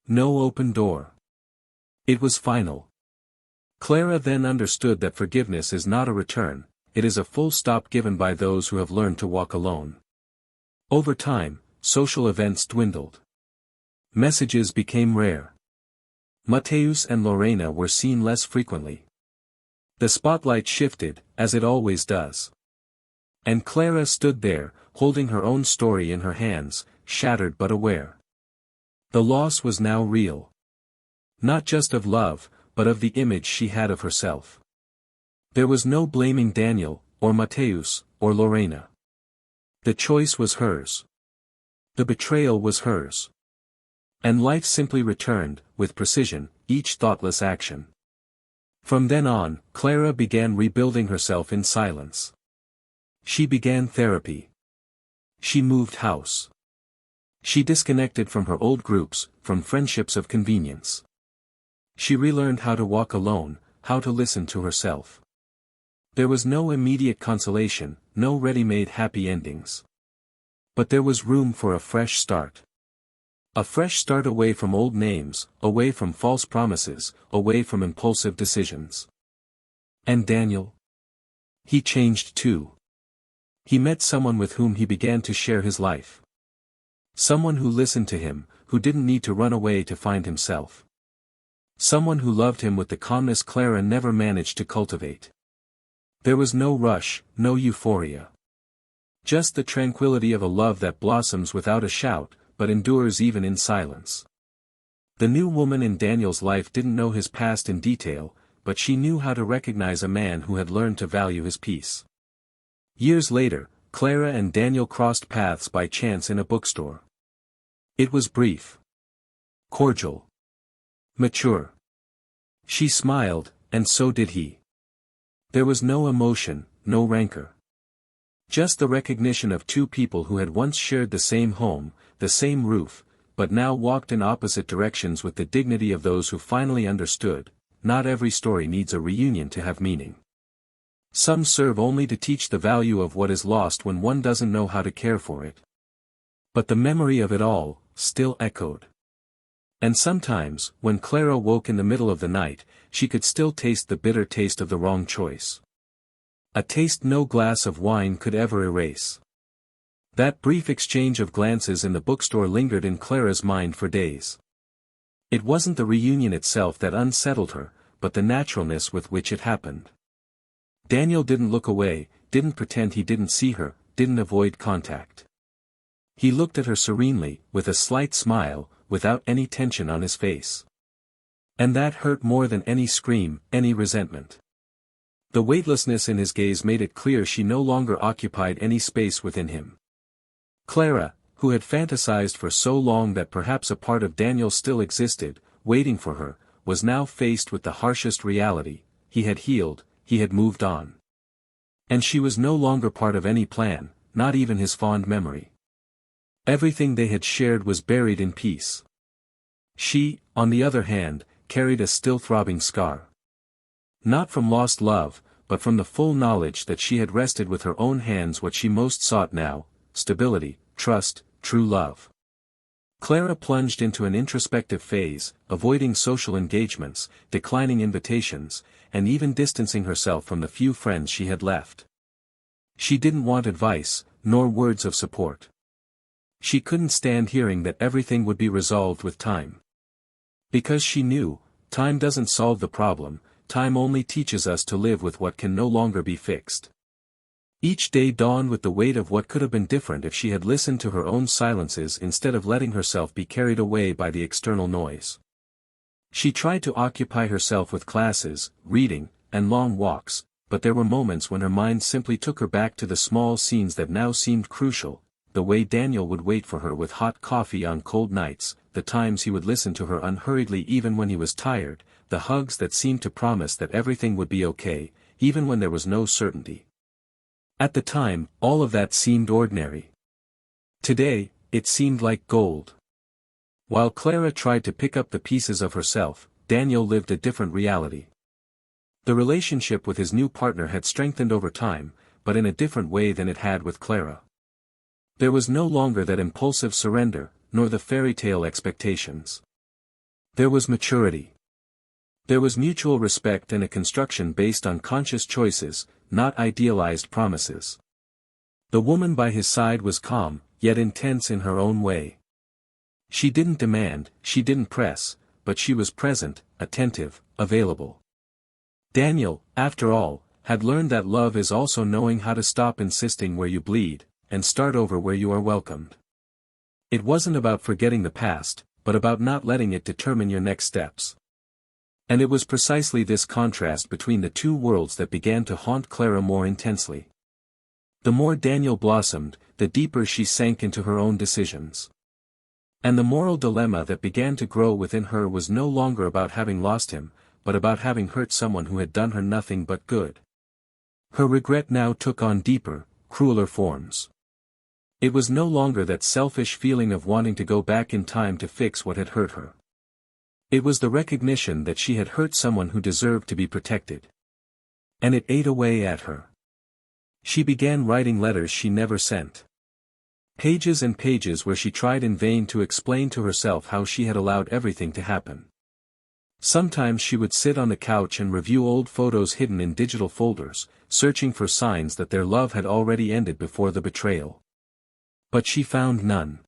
No open door. It was final. Clara then understood that forgiveness is not a return, it is a full stop given by those who have learned to walk alone. Over time, social events dwindled. Messages became rare. Mateus and Lorena were seen less frequently. The spotlight shifted, as it always does. And Clara stood there, holding her own story in her hands, shattered but aware. The loss was now real. Not just of love, but of the image she had of herself. There was no blaming Daniel, or Mateus, or Lorena. The choice was hers. The betrayal was hers. And life simply returned, with precision, each thoughtless action. From then on, Clara began rebuilding herself in silence. She began therapy. She moved house. She disconnected from her old groups, from friendships of convenience. She relearned how to walk alone, how to listen to herself. There was no immediate consolation, no ready-made happy endings. But there was room for a fresh start. A fresh start away from old names, away from false promises, away from impulsive decisions. And Daniel? He changed too. He met someone with whom he began to share his life. Someone who listened to him, who didn't need to run away to find himself. Someone who loved him with the calmness Clara never managed to cultivate. There was no rush, no euphoria. Just the tranquility of a love that blossoms without a shout, but endures even in silence. The new woman in Daniel's life didn't know his past in detail, but she knew how to recognize a man who had learned to value his peace. Years later, Clara and Daniel crossed paths by chance in a bookstore. It was brief. Cordial. Mature. She smiled, and so did he. There was no emotion, no rancor. Just the recognition of two people who had once shared the same home, the same roof, but now walked in opposite directions with the dignity of those who finally understood. Not every story needs a reunion to have meaning. Some serve only to teach the value of what is lost when one doesn't know how to care for it. But the memory of it all still echoed. And sometimes, when Clara woke in the middle of the night, she could still taste the bitter taste of the wrong choice. A taste no glass of wine could ever erase. That brief exchange of glances in the bookstore lingered in Clara's mind for days. It wasn't the reunion itself that unsettled her, but the naturalness with which it happened. Daniel didn't look away, didn't pretend he didn't see her, didn't avoid contact. He looked at her serenely, with a slight smile, without any tension on his face. And that hurt more than any scream, any resentment. The weightlessness in his gaze made it clear she no longer occupied any space within him. Clara, who had fantasized for so long that perhaps a part of Daniel still existed, waiting for her, was now faced with the harshest reality: he had healed, he had moved on. And she was no longer part of any plan, not even his fond memory. Everything they had shared was buried in peace. She, on the other hand, carried a still throbbing scar. Not from lost love, but from the full knowledge that she had wrested with her own hands what she most sought now: stability, trust, true love. Clara plunged into an introspective phase, avoiding social engagements, declining invitations, and even distancing herself from the few friends she had left. She didn't want advice, nor words of support. She couldn't stand hearing that everything would be resolved with time. Because she knew, time doesn't solve the problem, time only teaches us to live with what can no longer be fixed. Each day dawned with the weight of what could have been different if she had listened to her own silences instead of letting herself be carried away by the external noise. She tried to occupy herself with classes, reading, and long walks, but there were moments when her mind simply took her back to the small scenes that now seemed crucial: the way Daniel would wait for her with hot coffee on cold nights, the times he would listen to her unhurriedly even when he was tired, the hugs that seemed to promise that everything would be okay, even when there was no certainty. At the time, all of that seemed ordinary. Today, it seemed like gold. While Clara tried to pick up the pieces of herself, Daniel lived a different reality. The relationship with his new partner had strengthened over time, but in a different way than it had with Clara. There was no longer that impulsive surrender, nor the fairy tale expectations. There was maturity. There was mutual respect and a construction based on conscious choices, not idealized promises. The woman by his side was calm, yet intense in her own way. She didn't demand, she didn't press, but she was present, attentive, available. Daniel, after all, had learned that love is also knowing how to stop insisting where you bleed, and start over where you are welcomed. It wasn't about forgetting the past, but about not letting it determine your next steps. And it was precisely this contrast between the two worlds that began to haunt Clara more intensely. The more Daniel blossomed, the deeper she sank into her own decisions. And the moral dilemma that began to grow within her was no longer about having lost him, but about having hurt someone who had done her nothing but good. Her regret now took on deeper, crueler forms. It was no longer that selfish feeling of wanting to go back in time to fix what had hurt her. It was the recognition that she had hurt someone who deserved to be protected. And it ate away at her. She began writing letters she never sent. Pages and pages where she tried in vain to explain to herself how she had allowed everything to happen. Sometimes she would sit on the couch and review old photos hidden in digital folders, searching for signs that their love had already ended before the betrayal. But she found none.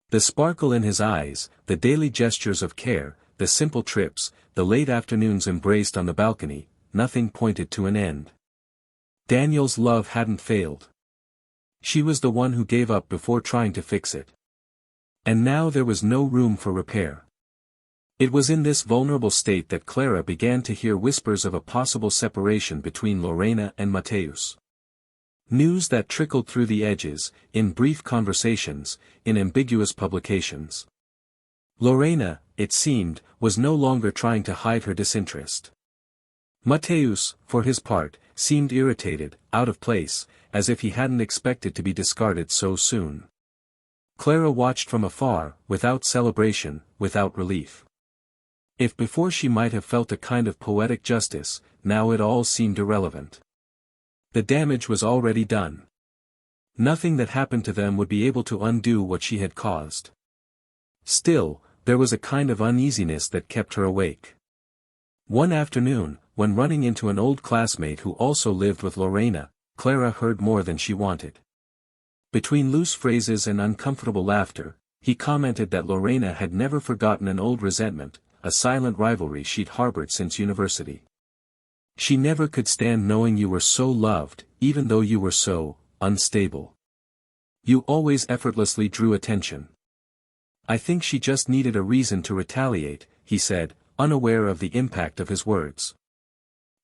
The sparkle in his eyes, the daily gestures of care, the simple trips, the late afternoons embraced on the balcony, nothing pointed to an end. Daniel's love hadn't failed. She was the one who gave up before trying to fix it. And now there was no room for repair. It was in this vulnerable state that Clara began to hear whispers of a possible separation between Lorena and Mateus. News that trickled through the edges, in brief conversations, in ambiguous publications. Lorena, it seemed, was no longer trying to hide her disinterest. Mateus, for his part, seemed irritated, out of place, as if he hadn't expected to be discarded so soon. Clara watched from afar, without celebration, without relief. If before she might have felt a kind of poetic justice, now it all seemed irrelevant. The damage was already done. Nothing that happened to them would be able to undo what she had caused. Still, there was a kind of uneasiness that kept her awake. One afternoon, when running into an old classmate who also lived with Lorena, Clara heard more than she wanted. Between loose phrases and uncomfortable laughter, he commented that Lorena had never forgotten an old resentment, a silent rivalry she'd harbored since university. She never could stand knowing you were so loved, even though you were so unstable. You always effortlessly drew attention. I think she just needed a reason to retaliate, he said, unaware of the impact of his words.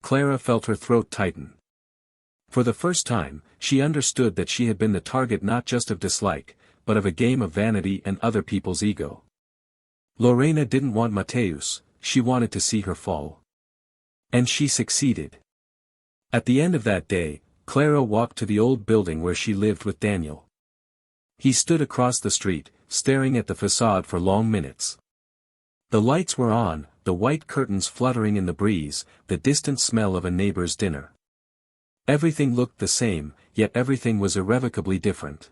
Clara felt her throat tighten. For the first time, she understood that she had been the target not just of dislike, but of a game of vanity and other people's ego. Lorena didn't want Mateus, she wanted to see her fall. And she succeeded. At the end of that day, Clara walked to the old building where she lived with Daniel. He stood across the street, staring at the facade for long minutes. The lights were on, the white curtains fluttering in the breeze, the distant smell of a neighbor's dinner. Everything looked the same, yet everything was irrevocably different.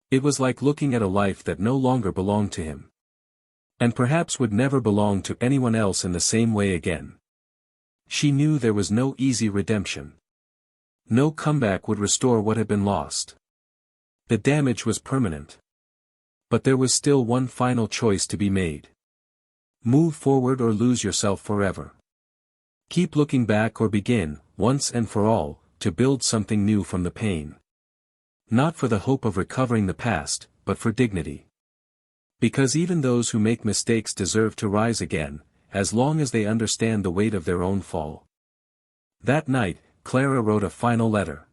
It was like looking at a life that no longer belonged to him. And perhaps would never belong to anyone else in the same way again. She knew there was no easy redemption. No comeback would restore what had been lost. The damage was permanent. But there was still one final choice to be made. Move forward or lose yourself forever. Keep looking back or begin, once and for all, to build something new from the pain. Not for the hope of recovering the past, but for dignity. Because even those who make mistakes deserve to rise again, as long as they understand the weight of their own fall. That night, Clara wrote a final letter.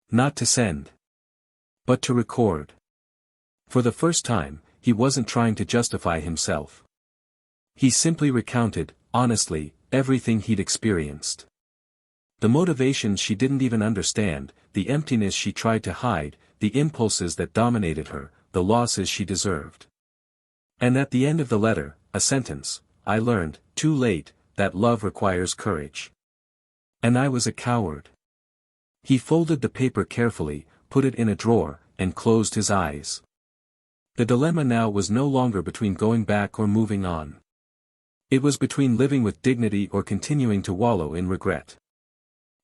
Not to send. But to record. For the first time, he wasn't trying to justify himself. He simply recounted, honestly, everything he'd experienced. The motivations she didn't even understand, the emptiness she tried to hide, the impulses that dominated her, the losses she deserved. And at the end of the letter, a sentence, I learned, too late, that love requires courage. And I was a coward. He folded the paper carefully, put it in a drawer, and closed his eyes. The dilemma now was no longer between going back or moving on. It was between living with dignity or continuing to wallow in regret.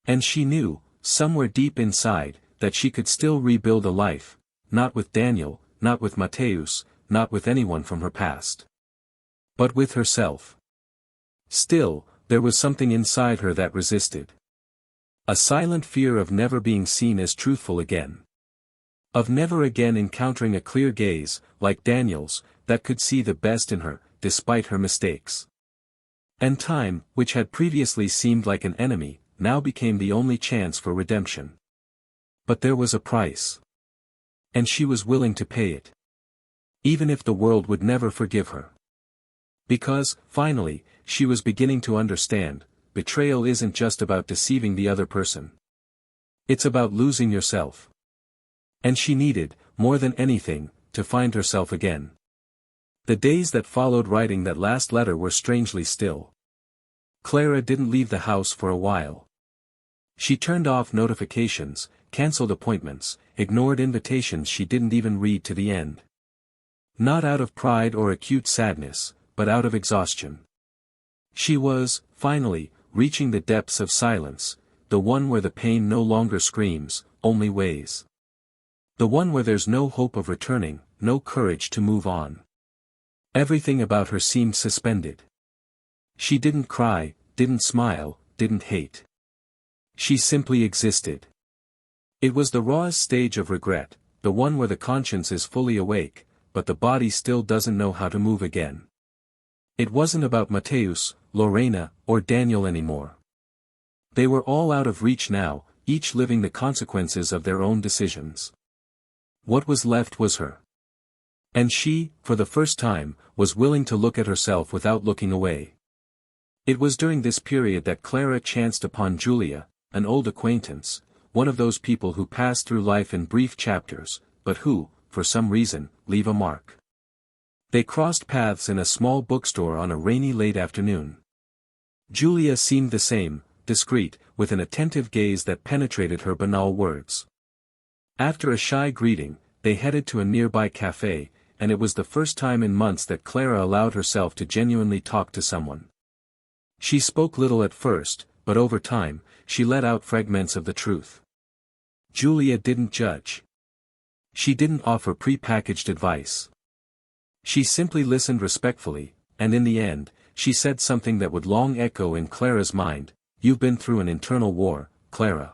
And she knew, somewhere deep inside, that she could still rebuild a life, not with Daniel, not with Mateus, not with anyone from her past. But with herself. Still, there was something inside her that resisted. A silent fear of never being seen as truthful again. Of never again encountering a clear gaze, like Daniel's, that could see the best in her, despite her mistakes. And time, which had previously seemed like an enemy, now became the only chance for redemption. But there was a price. And she was willing to pay it. Even if the world would never forgive her. Because, finally, she was beginning to understand, betrayal isn't just about deceiving the other person. It's about losing yourself. And she needed, more than anything, to find herself again. The days that followed writing that last letter were strangely still. Clara didn't leave the house for a while. She turned off notifications, cancelled appointments, ignored invitations she didn't even read to the end. Not out of pride or acute sadness, but out of exhaustion. She was, finally, reaching the depths of silence, the one where the pain no longer screams, only weighs. The one where there's no hope of returning, no courage to move on. Everything about her seemed suspended. She didn't cry, didn't smile, didn't hate. She simply existed. It was the rawest stage of regret, the one where the conscience is fully awake, but the body still doesn't know how to move again. It wasn't about Mateusz, Lorena, or Daniel anymore. They were all out of reach now, each living the consequences of their own decisions. What was left was her. And she, for the first time, was willing to look at herself without looking away. It was during this period that Clara chanced upon Julia, an old acquaintance, one of those people who pass through life in brief chapters, but who, for some reason, leave a mark. They crossed paths in a small bookstore on a rainy late afternoon. Julia seemed the same, discreet, with an attentive gaze that penetrated her banal words. After a shy greeting, they headed to a nearby café, and it was the first time in months that Clara allowed herself to genuinely talk to someone. She spoke little at first, but over time, she let out fragments of the truth. Julia didn't judge. She didn't offer pre-packaged advice. She simply listened respectfully, and in the end, she said something that would long echo in Clara's mind: "You've been through an internal war, Clara.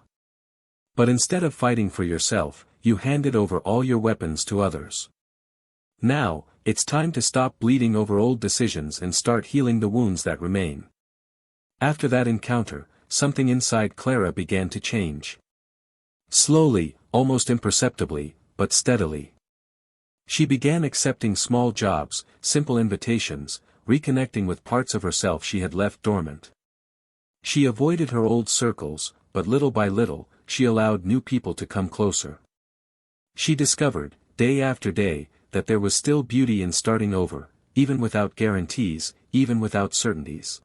But instead of fighting for yourself, you handed over all your weapons to others. Now, it's time to stop bleeding over old decisions and start healing the wounds that remain." After that encounter, something inside Clara began to change. Slowly, almost imperceptibly, but steadily. She began accepting small jobs, simple invitations, reconnecting with parts of herself she had left dormant. She avoided her old circles, but little by little, she allowed new people to come closer. She discovered, day after day, that there was still beauty in starting over, even without guarantees, even without certainties.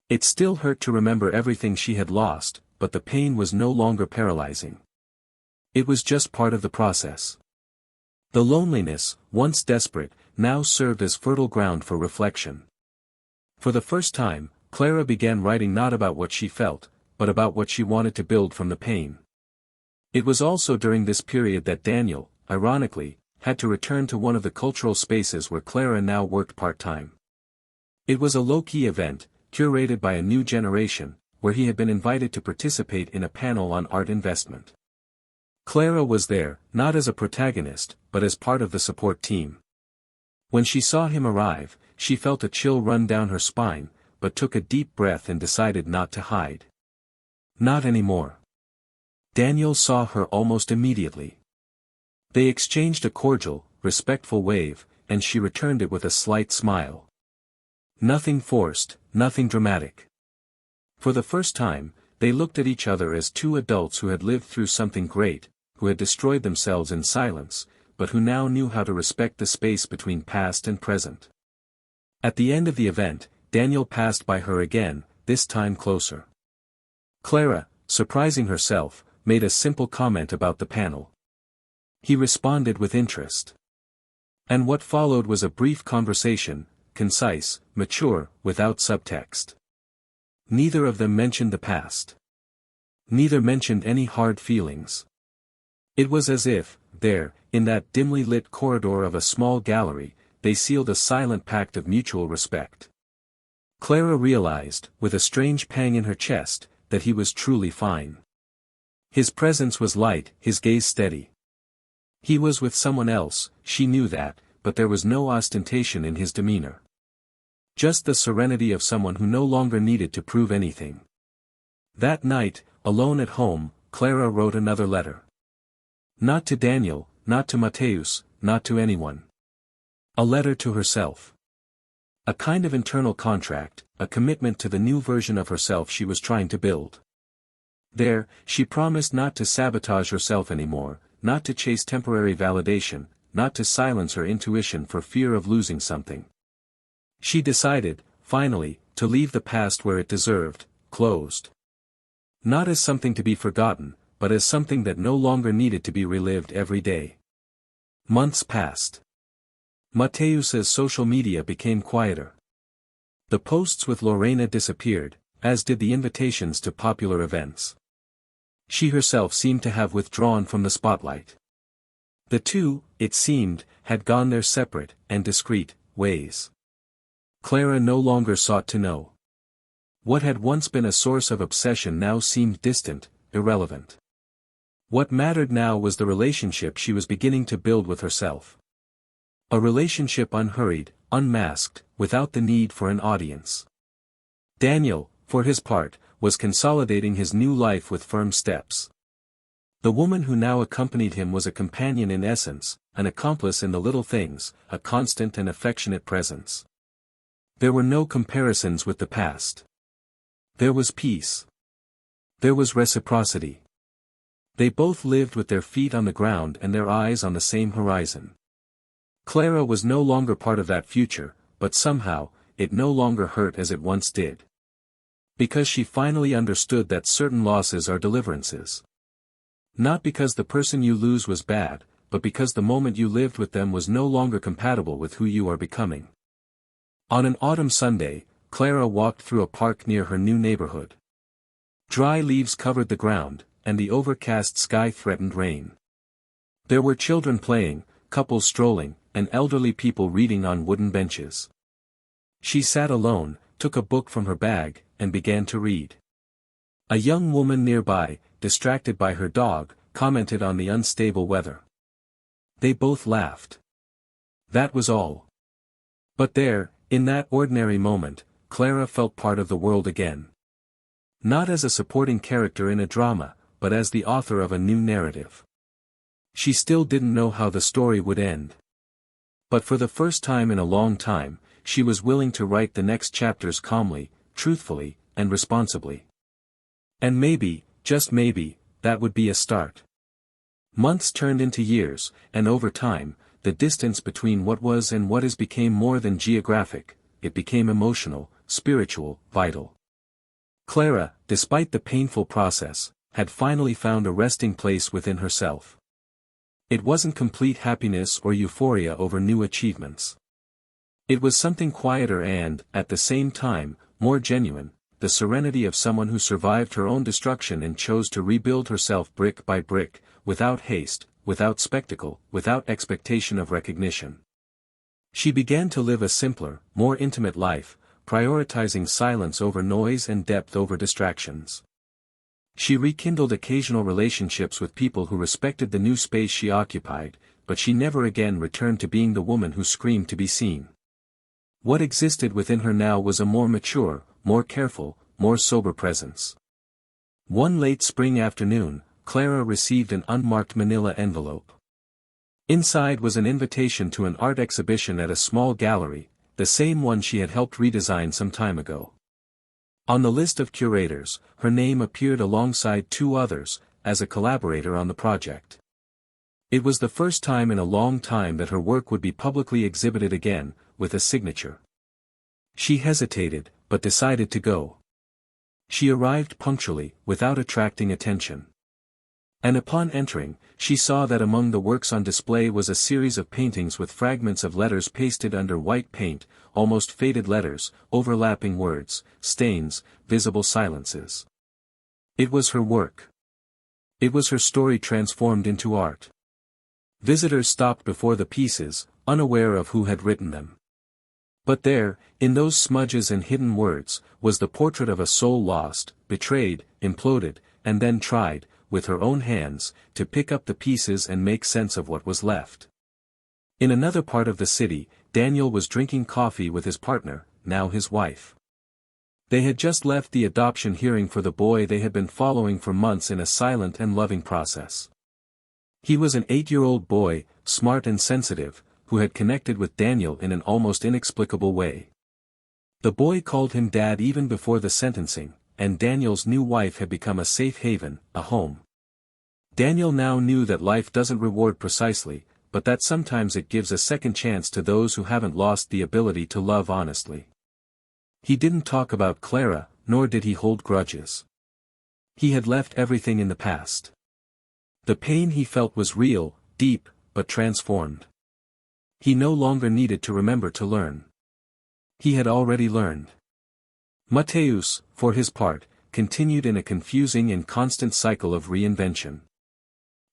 It still hurt to remember everything she had lost, but the pain was no longer paralyzing. It was just part of the process. The loneliness, once desperate, now served as fertile ground for reflection. For the first time, Clara began writing not about what she felt, but about what she wanted to build from the pain. It was also during this period that Daniel, ironically, had to return to one of the cultural spaces where Clara now worked part-time. It was a low-key event, curated by a new generation, where he had been invited to participate in a panel on art investment. Clara was there, not as a protagonist, but as part of the support team. When she saw him arrive, she felt a chill run down her spine, but took a deep breath and decided not to hide. Not anymore. Daniel saw her almost immediately. They exchanged a cordial, respectful wave, and she returned it with a slight smile. Nothing forced, nothing dramatic. For the first time, they looked at each other as two adults who had lived through something great, who had destroyed themselves in silence, but who now knew how to respect the space between past and present. At the end of the event, Daniel passed by her again, this time closer. Clara, surprising herself, made a simple comment about the panel. He responded with interest. And what followed was a brief conversation, concise, mature, without subtext. Neither of them mentioned the past. Neither mentioned any hard feelings. It was as if, there, in that dimly lit corridor of a small gallery, they sealed a silent pact of mutual respect. Clara realized, with a strange pang in her chest, that he was truly fine. His presence was light, his gaze steady. He was with someone else, she knew that, but there was no ostentation in his demeanor. Just the serenity of someone who no longer needed to prove anything. That night, alone at home, Clara wrote another letter. Not to Daniel, not to Mateusz, not to anyone. A letter to herself. A kind of internal contract, a commitment to the new version of herself she was trying to build. There, she promised not to sabotage herself anymore, not to chase temporary validation, not to silence her intuition for fear of losing something. She decided, finally, to leave the past where it deserved, closed. Not as something to be forgotten, but as something that no longer needed to be relived every day. Months passed. Mateusz's social media became quieter. The posts with Lorena disappeared, as did the invitations to popular events. She herself seemed to have withdrawn from the spotlight. The two, it seemed, had gone their separate, and discreet, ways. Clara no longer sought to know. What had once been a source of obsession now seemed distant, irrelevant. What mattered now was the relationship she was beginning to build with herself. A relationship unhurried, unmasked, without the need for an audience. Daniel, for his part, was consolidating his new life with firm steps. The woman who now accompanied him was a companion in essence, an accomplice in the little things, a constant and affectionate presence. There were no comparisons with the past. There was peace. There was reciprocity. They both lived with their feet on the ground and their eyes on the same horizon. Clara was no longer part of that future, but somehow, it no longer hurt as it once did. Because she finally understood that certain losses are deliverances. Not because the person you lose was bad, but because the moment you lived with them was no longer compatible with who you are becoming. On an autumn Sunday, Clara walked through a park near her new neighborhood. Dry leaves covered the ground, and the overcast sky threatened rain. There were children playing, couples strolling, and elderly people reading on wooden benches. She sat alone, took a book from her bag, and began to read. A young woman nearby, distracted by her dog, commented on the unstable weather. They both laughed. That was all. But there, in that ordinary moment, Clara felt part of the world again. Not as a supporting character in a drama, but as the author of a new narrative. She still didn't know how the story would end. But for the first time in a long time, she was willing to write the next chapters calmly, truthfully, and responsibly. And maybe, just maybe, that would be a start. Months turned into years, and over time, the distance between what was and what is became more than geographic, it became emotional, spiritual, vital. Clara, despite the painful process, had finally found a resting place within herself. It wasn't complete happiness or euphoria over new achievements. It was something quieter and, at the same time, more genuine, the serenity of someone who survived her own destruction and chose to rebuild herself brick by brick, without haste, without spectacle, without expectation of recognition. She began to live a simpler, more intimate life, prioritizing silence over noise and depth over distractions. She rekindled occasional relationships with people who respected the new space she occupied, but she never again returned to being the woman who screamed to be seen. What existed within her now was a more mature, more careful, more sober presence. One late spring afternoon, Clara received an unmarked manila envelope. Inside was an invitation to an art exhibition at a small gallery, the same one she had helped redesign some time ago. On the list of curators, her name appeared alongside two others, as a collaborator on the project. It was the first time in a long time that her work would be publicly exhibited again, with a signature. She hesitated, but decided to go. She arrived punctually, without attracting attention. And upon entering, she saw that among the works on display was a series of paintings with fragments of letters pasted under white paint, almost faded letters, overlapping words, stains, visible silences. It was her work. It was her story transformed into art. Visitors stopped before the pieces, unaware of who had written them. But there, in those smudges and hidden words, was the portrait of a soul lost, betrayed, imploded, and then tried, with her own hands, to pick up the pieces and make sense of what was left. In another part of the city, Daniel was drinking coffee with his partner, now his wife. They had just left the adoption hearing for the boy they had been following for months in a silent and loving process. He was an 8-year-old boy, smart and sensitive, who had connected with Daniel in an almost inexplicable way. The boy called him Dad even before the sentencing, and Daniel's new wife had become a safe haven, a home. Daniel now knew that life doesn't reward precisely, but that sometimes it gives a second chance to those who haven't lost the ability to love honestly. He didn't talk about Clara, nor did he hold grudges. He had left everything in the past. The pain he felt was real, deep, but transformed. He no longer needed to remember to learn. He had already learned. Mateus, for his part, continued in a confusing and constant cycle of reinvention.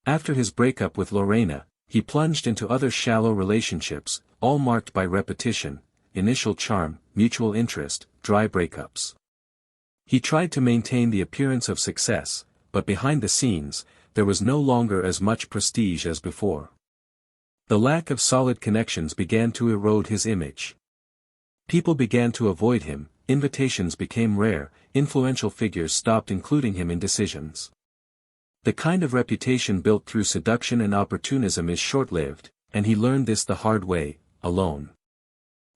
After his breakup with Lorena, he plunged into other shallow relationships, all marked by repetition, initial charm, mutual interest, dry breakups. He tried to maintain the appearance of success, but behind the scenes, there was no longer as much prestige as before. The lack of solid connections began to erode his image. People began to avoid him, invitations became rare, influential figures stopped including him in decisions. The kind of reputation built through seduction and opportunism is short-lived, and he learned this the hard way, alone.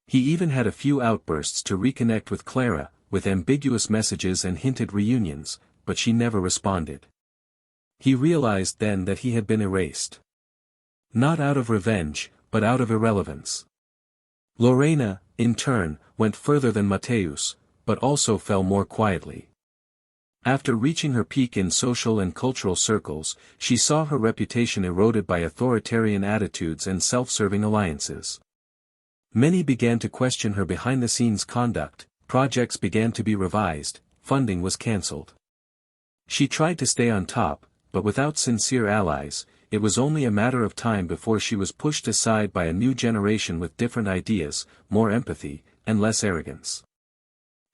He even had a few outbursts to reconnect with Clara, with ambiguous messages and hinted reunions, but she never responded. He realized then that he had been erased. Not out of revenge, but out of irrelevance. Lorena, in turn, went further than Mateus, but also fell more quietly. After reaching her peak in social and cultural circles, she saw her reputation eroded by authoritarian attitudes and self-serving alliances. Many began to question her behind-the-scenes conduct, projects began to be revised, funding was cancelled. She tried to stay on top, but without sincere allies, it was only a matter of time before she was pushed aside by a new generation with different ideas, more empathy, and less arrogance.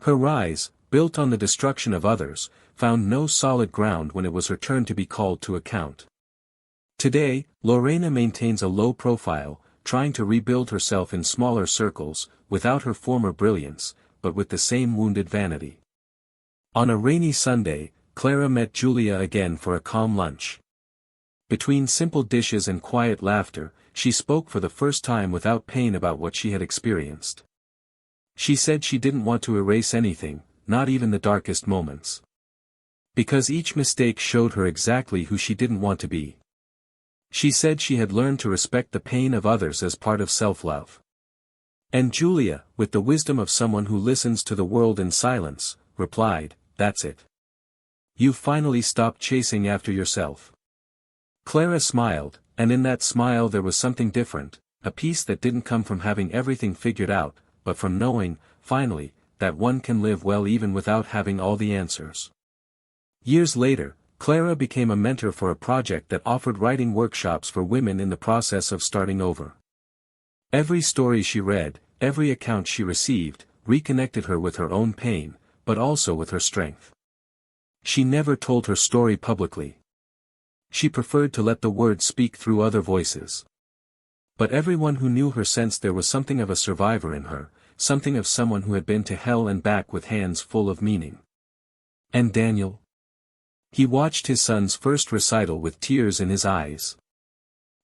Her rise, built on the destruction of others, found no solid ground when it was her turn to be called to account. Today, Lorena maintains a low profile, trying to rebuild herself in smaller circles, without her former brilliance, but with the same wounded vanity. On a rainy Sunday, Clara met Julia again for a calm lunch. Between simple dishes and quiet laughter, she spoke for the first time without pain about what she had experienced. She said she didn't want to erase anything, not even the darkest moments. Because each mistake showed her exactly who she didn't want to be. She said she had learned to respect the pain of others as part of self-love. And Julia, with the wisdom of someone who listens to the world in silence, replied, "That's it. You finally stopped chasing after yourself." Clara smiled, and in that smile there was something different, a peace that didn't come from having everything figured out, but from knowing, finally, that one can live well even without having all the answers. Years later, Clara became a mentor for a project that offered writing workshops for women in the process of starting over. Every story she read, every account she received, reconnected her with her own pain, but also with her strength. She never told her story publicly. She preferred to let the words speak through other voices. But everyone who knew her sensed there was something of a survivor in her, something of someone who had been to hell and back with hands full of meaning. And Daniel? He watched his son's first recital with tears in his eyes.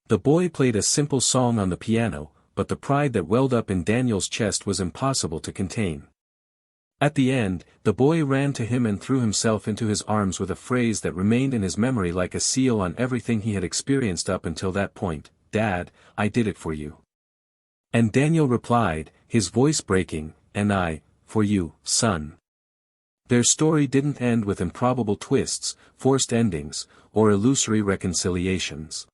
The boy played a simple song on the piano, but the pride that welled up in Daniel's chest was impossible to contain. At the end, the boy ran to him and threw himself into his arms with a phrase that remained in his memory like a seal on everything he had experienced up until that point, "Dad, I did it for you." And Daniel replied, his voice breaking, "And I, for you, son." Their story didn't end with improbable twists, forced endings, or illusory reconciliations.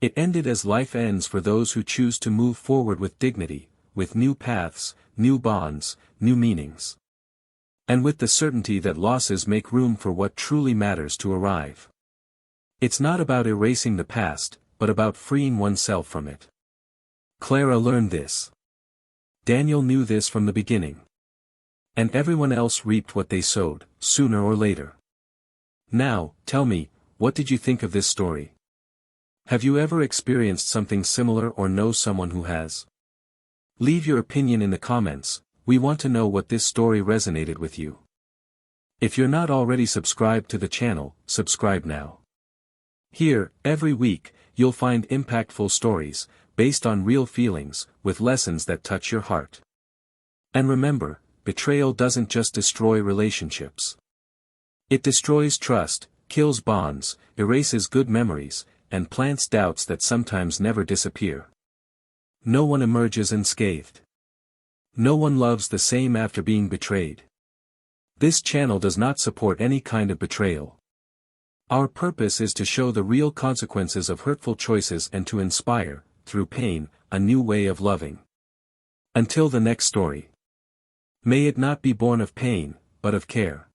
It ended as life ends for those who choose to move forward with dignity, with new paths, new bonds, new meanings. And with the certainty that losses make room for what truly matters to arrive. It's not about erasing the past, but about freeing oneself from it. Clara learned this. Daniel knew this from the beginning. And everyone else reaped what they sowed, sooner or later. Now, tell me, what did you think of this story? Have you ever experienced something similar or know someone who has? Leave your opinion in the comments, we want to know what this story resonated with you. If you're not already subscribed to the channel, subscribe now. Here, every week, you'll find impactful stories, based on real feelings, with lessons that touch your heart. And remember, betrayal doesn't just destroy relationships. It destroys trust, kills bonds, erases good memories, and plants doubts that sometimes never disappear. No one emerges unscathed. No one loves the same after being betrayed. This channel does not support any kind of betrayal. Our purpose is to show the real consequences of hurtful choices and to inspire, through pain, a new way of loving. Until the next story. May it not be born of pain, but of care.